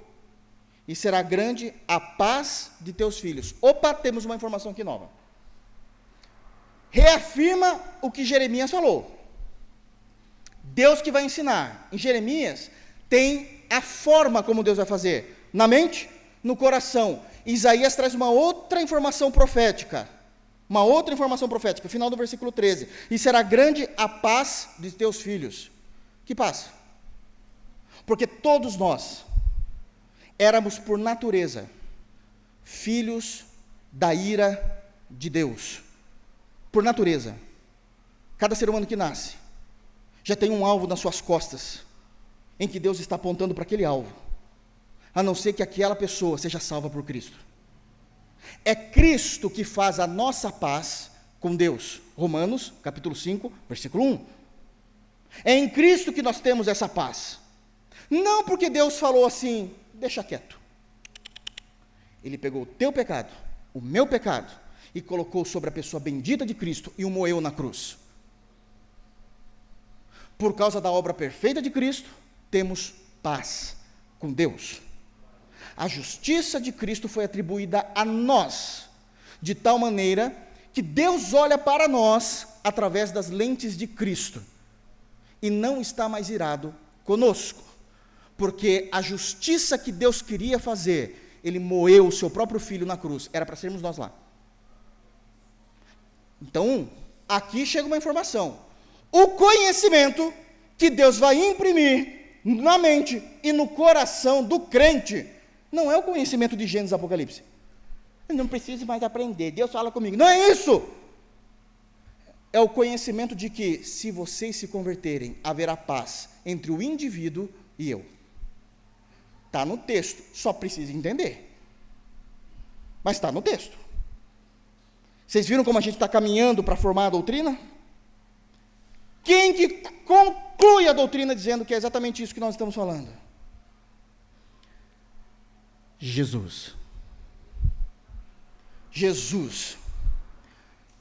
e será grande a paz de teus filhos. Opa, temos uma informação aqui nova. Reafirma o que Jeremias falou. Deus que vai ensinar. Em Jeremias tem a forma como Deus vai fazer, na mente, no coração. Isaías traz uma outra informação profética, final do versículo 13, e será grande a paz de teus filhos. Que paz? Porque todos nós éramos por natureza filhos da ira de Deus, por natureza. Cada ser humano que nasce já tem um alvo nas suas costas, em que Deus está apontando para aquele alvo, a não ser que aquela pessoa seja salva por Cristo. É Cristo que faz a nossa paz com Deus. Romanos, capítulo 5, versículo 1. É em Cristo que nós temos essa paz. Não porque Deus falou assim, deixa quieto. Ele pegou o teu pecado, o meu pecado, e colocou sobre a pessoa bendita de Cristo e o moeu na cruz. Por causa da obra perfeita de Cristo, temos paz com Deus. A justiça de Cristo foi atribuída a nós, de tal maneira que Deus olha para nós através das lentes de Cristo, e não está mais irado conosco, porque a justiça que Deus queria fazer, Ele moeu o seu próprio Filho na cruz, era para sermos nós lá. Então, aqui chega uma informação, o conhecimento que Deus vai imprimir na mente e no coração do crente, não é o conhecimento de Gênesis e Apocalipse. Eu não preciso mais aprender, Deus fala comigo. Não é isso! É o conhecimento de que, se vocês se converterem, haverá paz entre o indivíduo e eu. Está no texto, só precisa entender. Mas está no texto. Vocês viram como a gente está caminhando para formar a doutrina? Quem que conclui a doutrina dizendo que é exatamente isso que nós estamos falando? Jesus. Jesus.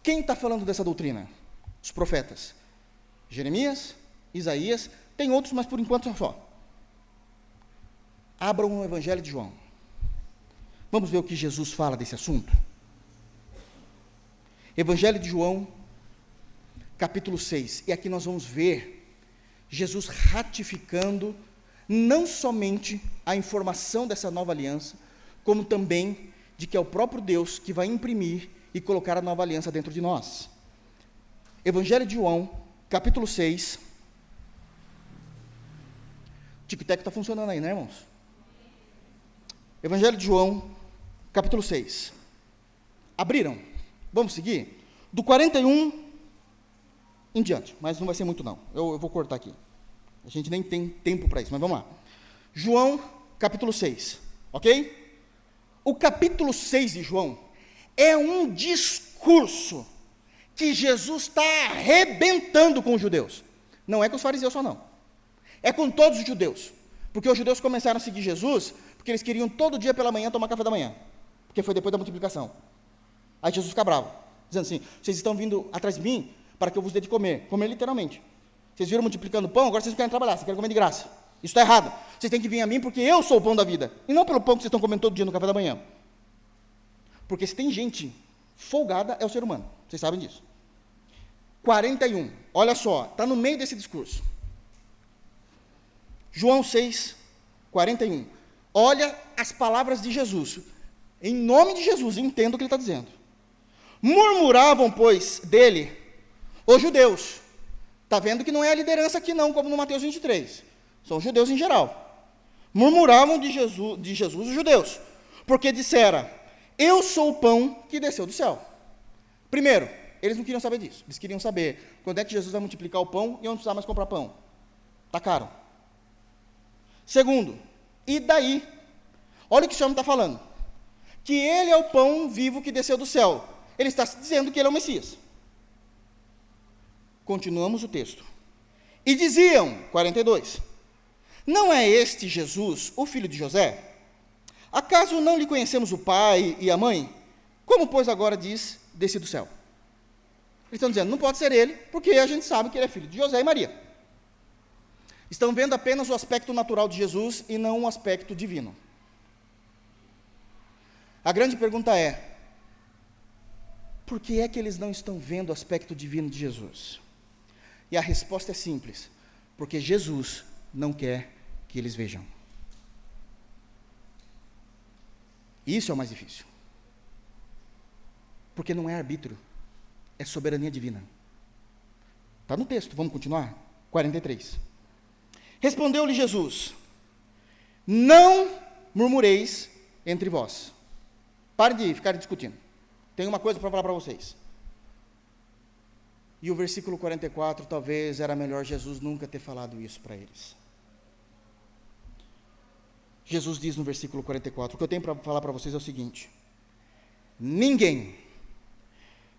Quem está falando dessa doutrina? Os profetas. Jeremias, Isaías, tem outros, mas por enquanto só. Abram o Evangelho de João. Vamos ver o que Jesus fala desse assunto. Evangelho de João, capítulo 6. E aqui nós vamos ver Jesus ratificando não somente a informação dessa nova aliança, como também de que é o próprio Deus que vai imprimir e colocar a nova aliança dentro de nós. Evangelho de João, capítulo 6. O tic-tac está funcionando aí, né, irmãos? Evangelho de João, capítulo 6. Abriram? Vamos seguir? Do 41 em diante, mas não vai ser muito não. Eu vou cortar aqui. A gente nem tem tempo para isso, mas vamos lá. João, capítulo 6, ok? O capítulo 6 de João é um discurso que Jesus está arrebentando com os judeus. Não é com os fariseus só não. É com todos os judeus. Porque os judeus começaram a seguir Jesus, porque eles queriam todo dia pela manhã tomar café da manhã. Porque foi depois da multiplicação. Aí Jesus fica bravo, dizendo assim, vocês estão vindo atrás de mim para que eu vos dê de comer. Comer literalmente. Vocês viram multiplicando pão, agora vocês não querem trabalhar, vocês querem comer de graça. Isso está errado. Vocês têm que vir a mim porque eu sou o pão da vida. E não pelo pão que vocês estão comendo todo dia no café da manhã. Porque se tem gente folgada, é o ser humano. Vocês sabem disso. 41. Olha só, está no meio desse discurso. João 6, 41. Olha as palavras de Jesus. Em nome de Jesus, entenda o que ele está dizendo. Murmuravam, pois, dele os judeus. Está vendo que não é a liderança aqui não, como no Mateus 23. São os judeus em geral. Murmuravam de Jesus os judeus, porque dissera, eu sou o pão que desceu do céu. Primeiro, eles não queriam saber disso. Eles queriam saber quando é que Jesus vai multiplicar o pão e onde precisar mais comprar pão. Está caro. Segundo, e daí? Olha o que o Senhor está falando. Que ele é o pão vivo que desceu do céu. Ele está dizendo que ele é o Messias. Continuamos o texto. E diziam, 42, não é este Jesus, o filho de José? Acaso não lhe conhecemos o pai e a mãe? Como, pois, agora diz, desci do céu? Eles estão dizendo, não pode ser ele, porque a gente sabe que ele é filho de José e Maria. Estão vendo apenas o aspecto natural de Jesus e não o aspecto divino. A grande pergunta é, por que é que eles não estão vendo o aspecto divino de Jesus? E a resposta é simples, porque Jesus não quer que eles vejam. Isso é o mais difícil. Porque não é arbítrio, é soberania divina. Está no texto, vamos continuar? 43. Respondeu-lhe Jesus, não murmureis entre vós. Parem de ficar discutindo. Tenho uma coisa para falar para vocês. E o versículo 44, talvez era melhor Jesus nunca ter falado isso para eles. Jesus diz no versículo 44, o que eu tenho para falar para vocês é o seguinte, ninguém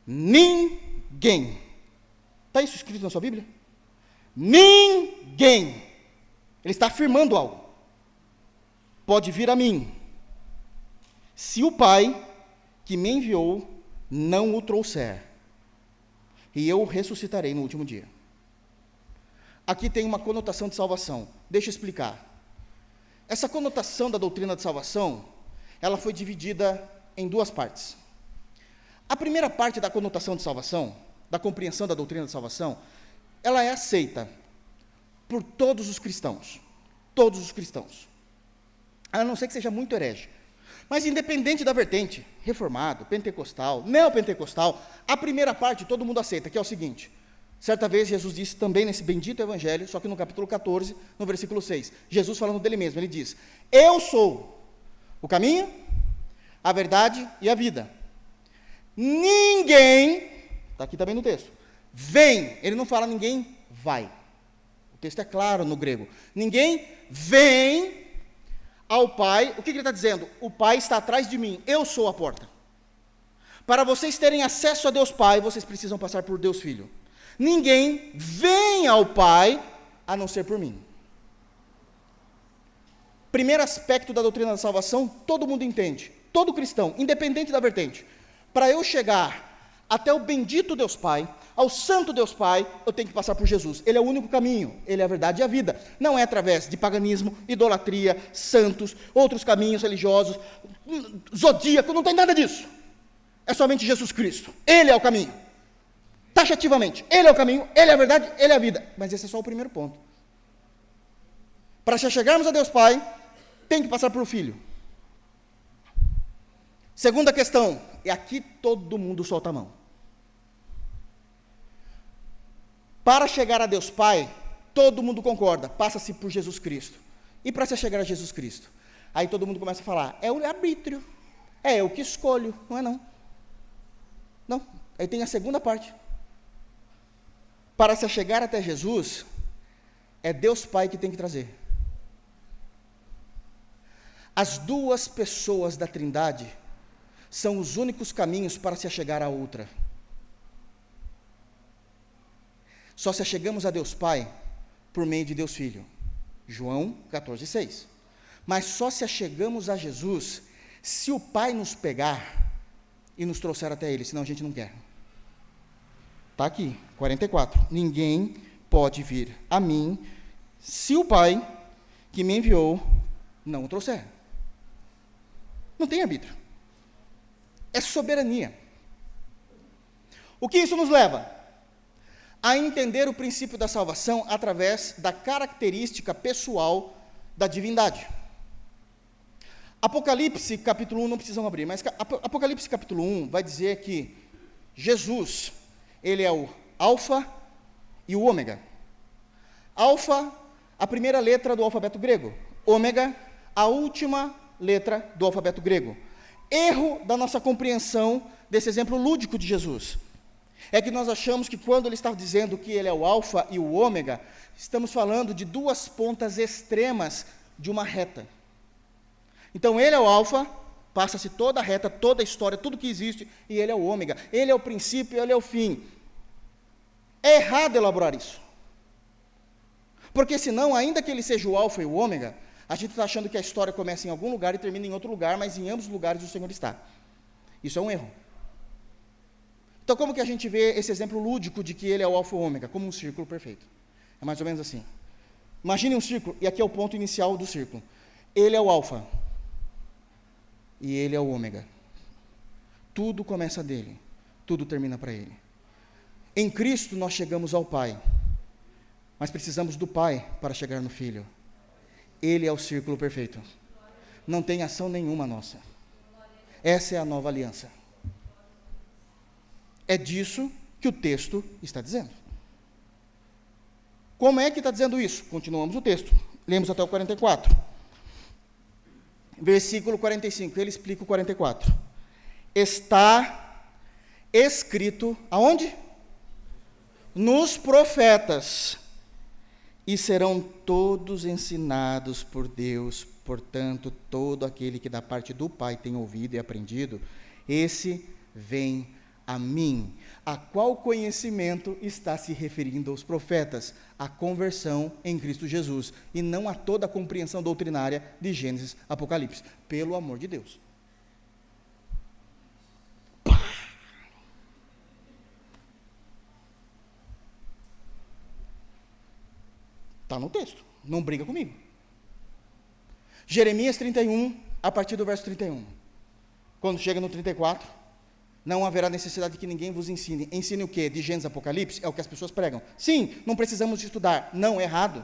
Ninguém. Está isso escrito na sua Bíblia? Ninguém. Ele está afirmando algo. Pode vir a mim, se o Pai que me enviou não o trouxer, e eu o ressuscitarei no último dia. Aqui tem uma conotação de salvação. Deixa eu explicar. Essa conotação da doutrina de salvação, ela foi dividida em duas partes. A primeira parte da conotação de salvação, da compreensão da doutrina de salvação, ela é aceita por todos os cristãos. Todos os cristãos. A não ser que seja muito herege. Mas independente da vertente, reformado, pentecostal, neopentecostal, a primeira parte todo mundo aceita, que é o seguinte. Certa vez Jesus disse também nesse bendito evangelho, só que no capítulo 14, no versículo 6, Jesus falando dele mesmo, ele diz: eu sou o caminho, a verdade e a vida. Ninguém, está aqui também no texto, vem, ele não fala ninguém vai. O texto é claro no grego. Ninguém vem ao Pai. O que ele está dizendo? O Pai está atrás de mim, eu sou a porta. Para vocês terem acesso a Deus Pai, vocês precisam passar por Deus Filho. Ninguém vem ao Pai a não ser por mim. Primeiro aspecto da doutrina da salvação, todo mundo entende, todo cristão, independente da vertente. Para eu chegar até o bendito Deus Pai, ao santo Deus Pai, eu tenho que passar por Jesus. Ele é o único caminho, ele é a verdade e a vida. Não é através de paganismo, idolatria, santos, outros caminhos religiosos, zodíaco, não tem nada disso. É somente Jesus Cristo. Ele é o caminho. Taxativamente, ele é o caminho, ele é a verdade, ele é a vida. Mas esse é só o primeiro ponto. Para chegarmos a Deus Pai, tem que passar por Filho. Segunda questão, e aqui todo mundo solta a mão. Para chegar a Deus Pai, todo mundo concorda, passa-se por Jesus Cristo. E para se chegar a Jesus Cristo? Aí todo mundo começa a falar, é o arbítrio, é eu que escolho, não é não. Não, aí tem a segunda parte. Para se chegar até Jesus, é Deus Pai que tem que trazer. As duas pessoas da Trindade são os únicos caminhos para se chegar a outra. Só se chegamos a Deus Pai por meio de Deus Filho. João 14,6. Mas só se chegamos a Jesus se o Pai nos pegar e nos trouxer até Ele, senão a gente não quer. Está aqui, 44. Ninguém pode vir a mim se o Pai que me enviou não o trouxer. Não tem arbítrio. É soberania. O que isso nos leva? A entender o princípio da salvação através da característica pessoal da divindade. Apocalipse capítulo 1, não precisam abrir, mas Apocalipse capítulo 1 vai dizer que Jesus, ele é o alfa e o ômega. Alfa, a primeira letra do alfabeto grego. Ômega, a última letra do alfabeto grego. Erro da nossa compreensão desse exemplo lúdico de Jesus. É que nós achamos que quando ele está dizendo que ele é o alfa e o ômega, estamos falando de duas pontas extremas de uma reta. Então ele é o alfa, passa-se toda a reta, toda a história, tudo que existe, e ele é o ômega. Ele é o princípio, ele é o fim. É errado elaborar isso. Porque senão, ainda que ele seja o alfa e o ômega, a gente está achando que a história começa em algum lugar e termina em outro lugar, mas em ambos os lugares o Senhor está. Isso é um erro. Então, como que a gente vê esse exemplo lúdico de que ele é o alfa e o ômega? Como um círculo perfeito. É mais ou menos assim. Imagine um círculo, e aqui é o ponto inicial do círculo. Ele é o alfa, e ele é o ômega. Tudo começa dele, tudo termina para ele. Em Cristo nós chegamos ao Pai, mas precisamos do Pai para chegar no Filho. Ele é o círculo perfeito. Não tem ação nenhuma nossa. Essa é a nova aliança. É disso que o texto está dizendo. Como é que está dizendo isso? Continuamos o texto. Lemos até o 44. Versículo 45, ele explica o 44. Está escrito, aonde? Nos profetas. E serão todos ensinados por Deus, portanto, todo aquele que da parte do Pai tem ouvido e aprendido, esse vem a mim. A qual conhecimento está se referindo aos profetas? A conversão em Cristo Jesus, e não a toda a compreensão doutrinária de Gênesis, Apocalipse. Pelo amor de Deus. Está no texto, não briga comigo. Jeremias 31, a partir do verso 31. Quando chega no 34, não haverá necessidade de que ninguém vos ensine. Ensine o quê? De Gênesis, Apocalipse? É o que as pessoas pregam. Sim, não precisamos de estudar. Não, errado.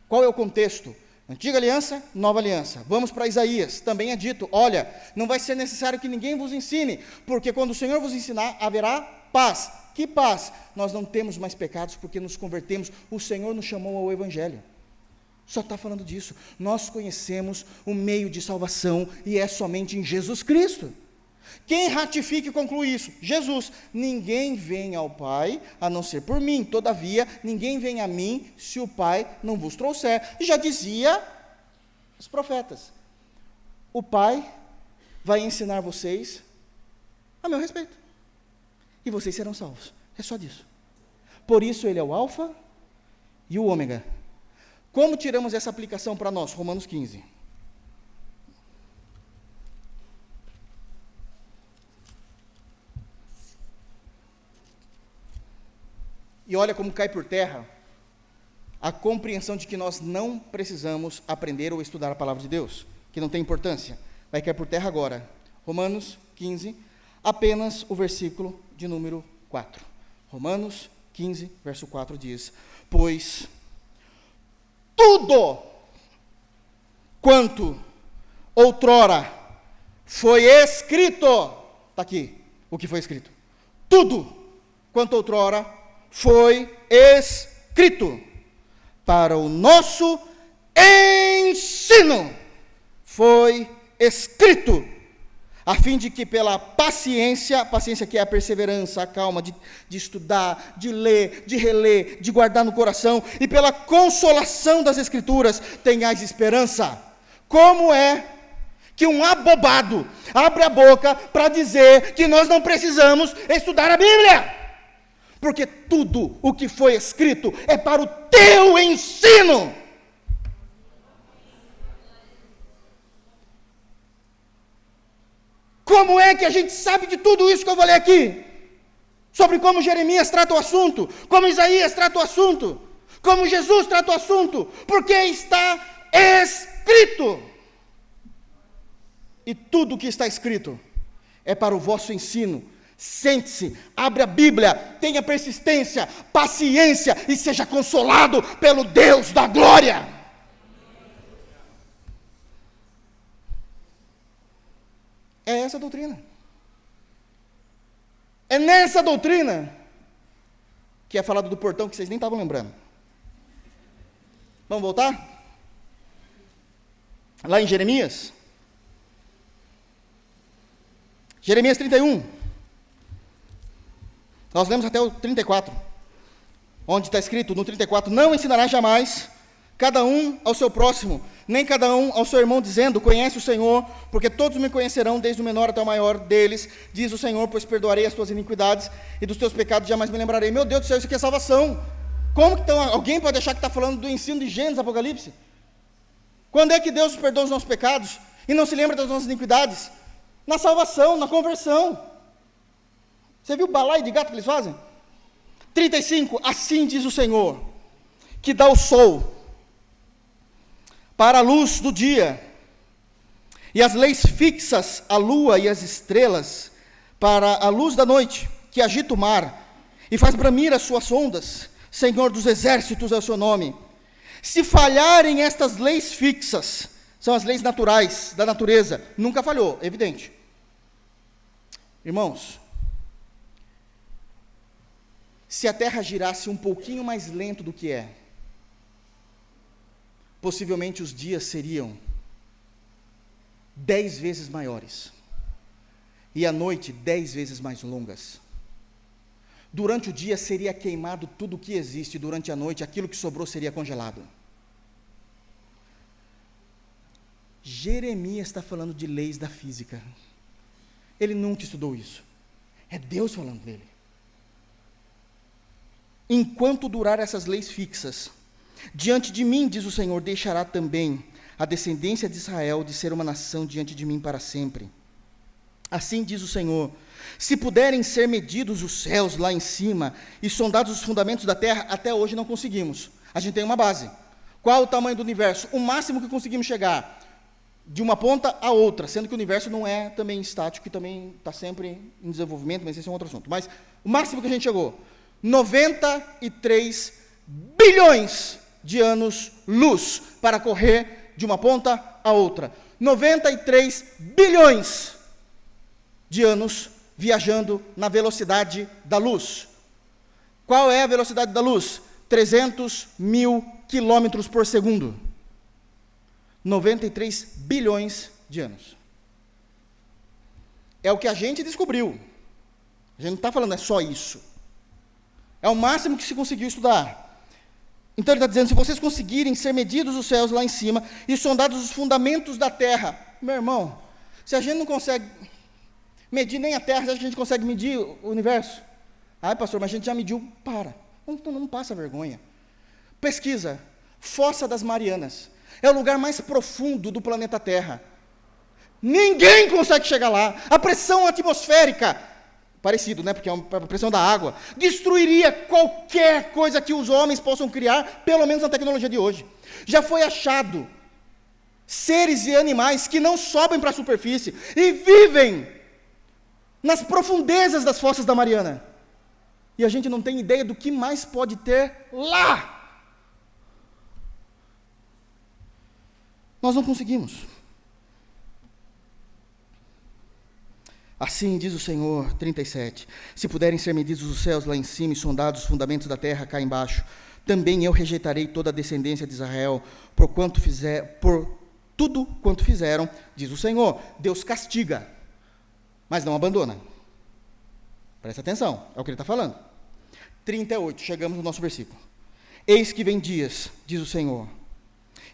Qual é o contexto? Antiga aliança, nova aliança. Vamos para Isaías, também é dito, olha, não vai ser necessário que ninguém vos ensine, porque quando o Senhor vos ensinar, haverá paz. Que paz? Nós não temos mais pecados porque nos convertemos, o Senhor nos chamou ao Evangelho. Só está falando disso. Nós conhecemos o meio de salvação e é somente em Jesus Cristo. Quem ratifica e conclui isso? Jesus. Ninguém vem ao Pai a não ser por mim. Todavia, ninguém vem a mim se o Pai não vos trouxer. Já dizia os profetas. O Pai vai ensinar vocês a meu respeito. E vocês serão salvos. É só disso. Por isso ele é o Alfa e o Ômega. Como tiramos essa aplicação para nós? Romanos 15. E olha como cai por terra a compreensão de que nós não precisamos aprender ou estudar a palavra de Deus, que não tem importância. Vai cair por terra agora. Romanos 15, apenas o versículo de número 4. Romanos 15, verso 4 diz: pois tudo quanto outrora foi escrito, está aqui o que foi escrito, tudo quanto outrora foi escrito para o nosso ensino, foi escrito, a fim de que pela paciência que é a perseverança, a calma de estudar, de ler, de reler, de guardar no coração, e pela consolação das Escrituras, tenhais esperança. Como é que um abobado abre a boca para dizer que nós não precisamos estudar a Bíblia? Porque tudo o que foi escrito é para o teu ensino. Como é que a gente sabe de tudo isso que eu falei aqui? Sobre como Jeremias trata o assunto, como Isaías trata o assunto, como Jesus trata o assunto, porque está escrito. E tudo o que está escrito é para o vosso ensino. Sente-se, abre a Bíblia, tenha persistência, paciência e seja consolado pelo Deus da glória. É essa a doutrina. É nessa doutrina que é falado do portão que vocês nem estavam lembrando. Vamos voltar? Lá em Jeremias. Jeremias 31. Nós lemos até o 34, onde está escrito no 34, não ensinará jamais cada um ao seu próximo, nem cada um ao seu irmão, dizendo, conhece o Senhor, porque todos me conhecerão, desde o menor até o maior deles, diz o Senhor, pois perdoarei as tuas iniquidades, e dos teus pecados jamais me lembrarei. Meu Deus do céu, isso aqui é salvação. Como que então, alguém pode achar que está falando do ensino de Gênesis, Apocalipse? Quando é que Deus perdoa os nossos pecados, e não se lembra das nossas iniquidades? Na salvação, na conversão. Você viu o balaio de gato que eles fazem? 35, assim diz o Senhor, que dá o sol para a luz do dia, e as leis fixas, a lua e as estrelas, para a luz da noite, que agita o mar, e faz bramir as suas ondas, Senhor dos exércitos é o seu nome. Se falharem estas leis fixas, são as leis naturais, da natureza, nunca falhou, evidente. Irmãos, se a Terra girasse um pouquinho mais lento do que é, possivelmente os dias seriam 10 vezes maiores, e a noite 10 vezes mais longas. Durante o dia seria queimado tudo o que existe, durante a noite aquilo que sobrou seria congelado. Jeremias está falando de leis da física. Ele nunca estudou isso. É Deus falando dele. Enquanto durar essas leis fixas, diante de mim, diz o Senhor, deixará também a descendência de Israel de ser uma nação diante de mim para sempre. Assim diz o Senhor, se puderem ser medidos os céus lá em cima e sondados os fundamentos da terra, até hoje não conseguimos. A gente tem uma base. Qual o tamanho do universo? O máximo que conseguimos chegar, de uma ponta a outra, sendo que o universo não é também estático, que também está sempre em desenvolvimento, mas esse é um outro assunto. Mas o máximo que a gente chegou, 93 bilhões de anos-luz para correr de uma ponta a outra. 93 bilhões de anos viajando na velocidade da luz. Qual é a velocidade da luz? 300 mil quilômetros por segundo. 93 bilhões de anos. É o que a gente descobriu. A gente não está falando é só isso. É o máximo que se conseguiu estudar. Então ele está dizendo, se vocês conseguirem ser medidos os céus lá em cima e sondados os fundamentos da terra, meu irmão, se a gente não consegue medir nem a terra, você acha que a gente consegue medir o universo? Ai, pastor, mas a gente já mediu, para. Não passa vergonha. Pesquisa, Fossa das Marianas. É o lugar mais profundo do planeta Terra. Ninguém consegue chegar lá. A pressão atmosférica, parecido, né, porque é a pressão da água, destruiria qualquer coisa que os homens possam criar, pelo menos na tecnologia de hoje. Já foi achado seres e animais que não sobem para a superfície e vivem nas profundezas das Fossas da Mariana. E a gente não tem ideia do que mais pode ter lá. Nós não conseguimos. Assim diz o Senhor, 37, se puderem ser medidos os céus lá em cima e sondados os fundamentos da terra cá embaixo, também eu rejeitarei toda a descendência de Israel, por tudo quanto fizeram, diz o Senhor. Deus castiga, mas não abandona. Presta atenção, é o que ele está falando. 38, chegamos no nosso versículo. Eis que vem dias, diz o Senhor,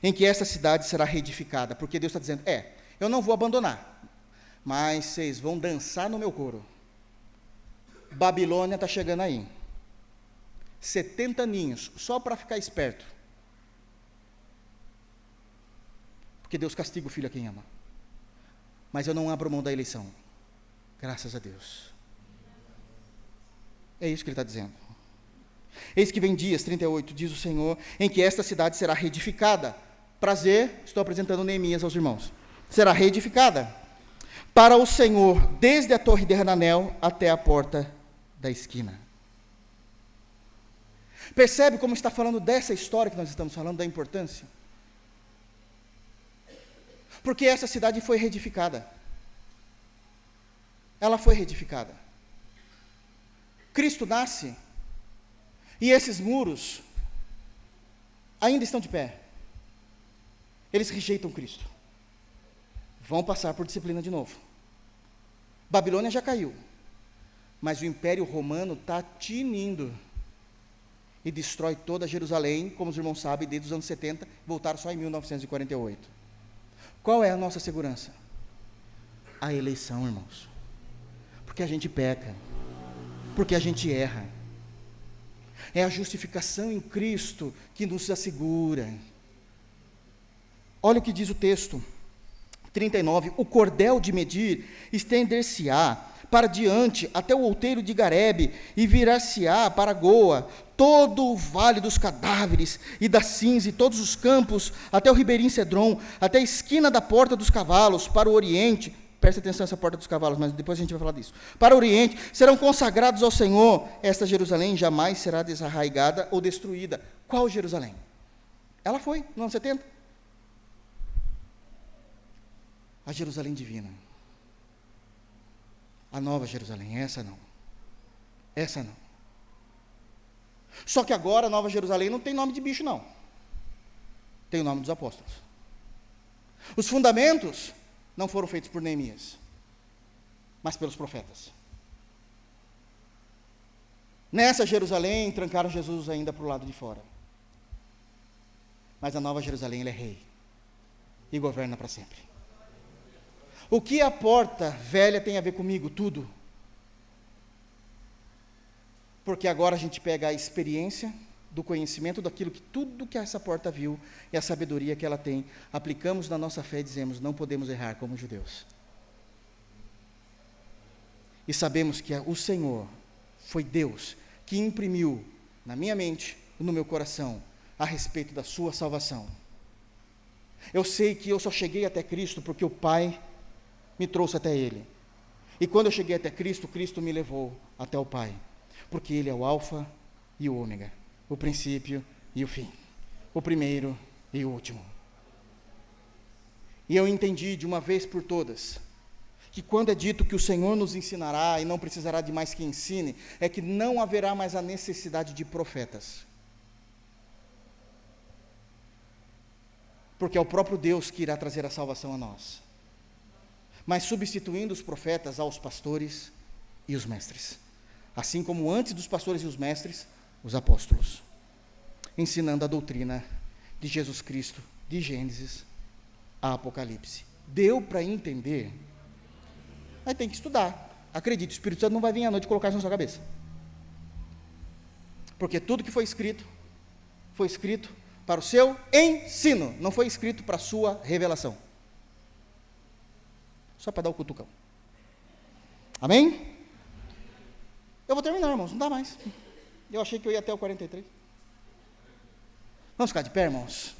em que esta cidade será reedificada, porque Deus está dizendo, eu não vou abandonar, mas vocês vão dançar no meu coro. Babilônia está chegando aí. 70 aninhos, só para ficar esperto. Porque Deus castiga o filho a quem ama. Mas eu não abro mão da eleição. Graças a Deus. É isso que ele está dizendo. Eis que vem dias, 38, diz o Senhor, em que esta cidade será reedificada. Prazer, estou apresentando Neemias aos irmãos. Será reedificada para o Senhor, desde a torre de Hananel até a porta da esquina. Percebe como está falando dessa história que nós estamos falando, da importância? Porque essa cidade foi reedificada. Ela foi reedificada. Cristo nasce, e esses muros ainda estão de pé. Eles rejeitam Cristo. Vão passar por disciplina de novo. Babilônia já caiu, mas o Império Romano está tinindo e destrói toda Jerusalém, como os irmãos sabem, desde os anos 70, voltaram só em 1948. Qual é a nossa segurança? A eleição, irmãos. Porque a gente peca, porque a gente erra. É a justificação em Cristo que nos assegura. Olha o que diz o texto, 39, o cordel de medir estender-se-á para diante até o outeiro de Garebe e virar-se-á para Goa, todo o vale dos cadáveres e da cinza e todos os campos, até o ribeirinho Cedron, até a esquina da porta dos cavalos, para o oriente. Presta atenção nessa porta dos cavalos, mas depois a gente vai falar disso. Para o oriente, serão consagrados ao Senhor. Esta Jerusalém jamais será desarraigada ou destruída. Qual Jerusalém? Ela foi, no ano 70. A Jerusalém divina. A nova Jerusalém, essa não. Essa não. Só que agora a nova Jerusalém não tem nome de bicho, não. Tem o nome dos apóstolos. Os fundamentos não foram feitos por Neemias, mas pelos profetas. Nessa Jerusalém, trancaram Jesus ainda para o lado de fora. Mas a nova Jerusalém, ele é rei e governa para sempre. O que a porta velha tem a ver comigo? Tudo. Porque agora a gente pega a experiência do conhecimento daquilo que tudo que essa porta viu e a sabedoria que ela tem, aplicamos na nossa fé e dizemos, não podemos errar como judeus. E sabemos que o Senhor foi Deus que imprimiu na minha mente e no meu coração a respeito da sua salvação. Eu sei que eu só cheguei até Cristo porque o Pai me trouxe até Ele. E quando eu cheguei até Cristo, Cristo me levou até o Pai. Porque Ele é o Alfa e o Ômega, o princípio e o fim, o primeiro e o último. E eu entendi de uma vez por todas, que quando é dito que o Senhor nos ensinará e não precisará de mais que ensine, é que não haverá mais a necessidade de profetas. Porque é o próprio Deus que irá trazer a salvação a nós. Mas substituindo os profetas aos pastores e os mestres. Assim como antes dos pastores e os mestres, os apóstolos. Ensinando a doutrina de Jesus Cristo, de Gênesis a Apocalipse. Deu para entender? Mas tem que estudar. Acredite, o Espírito Santo não vai vir à noite colocar isso na sua cabeça. Porque tudo que foi escrito para o seu ensino, não foi escrito para a sua revelação. Só para dar o cutucão. Amém? Eu vou terminar, irmãos, não dá mais. Eu achei que eu ia até o 43. Vamos ficar de pé, irmãos?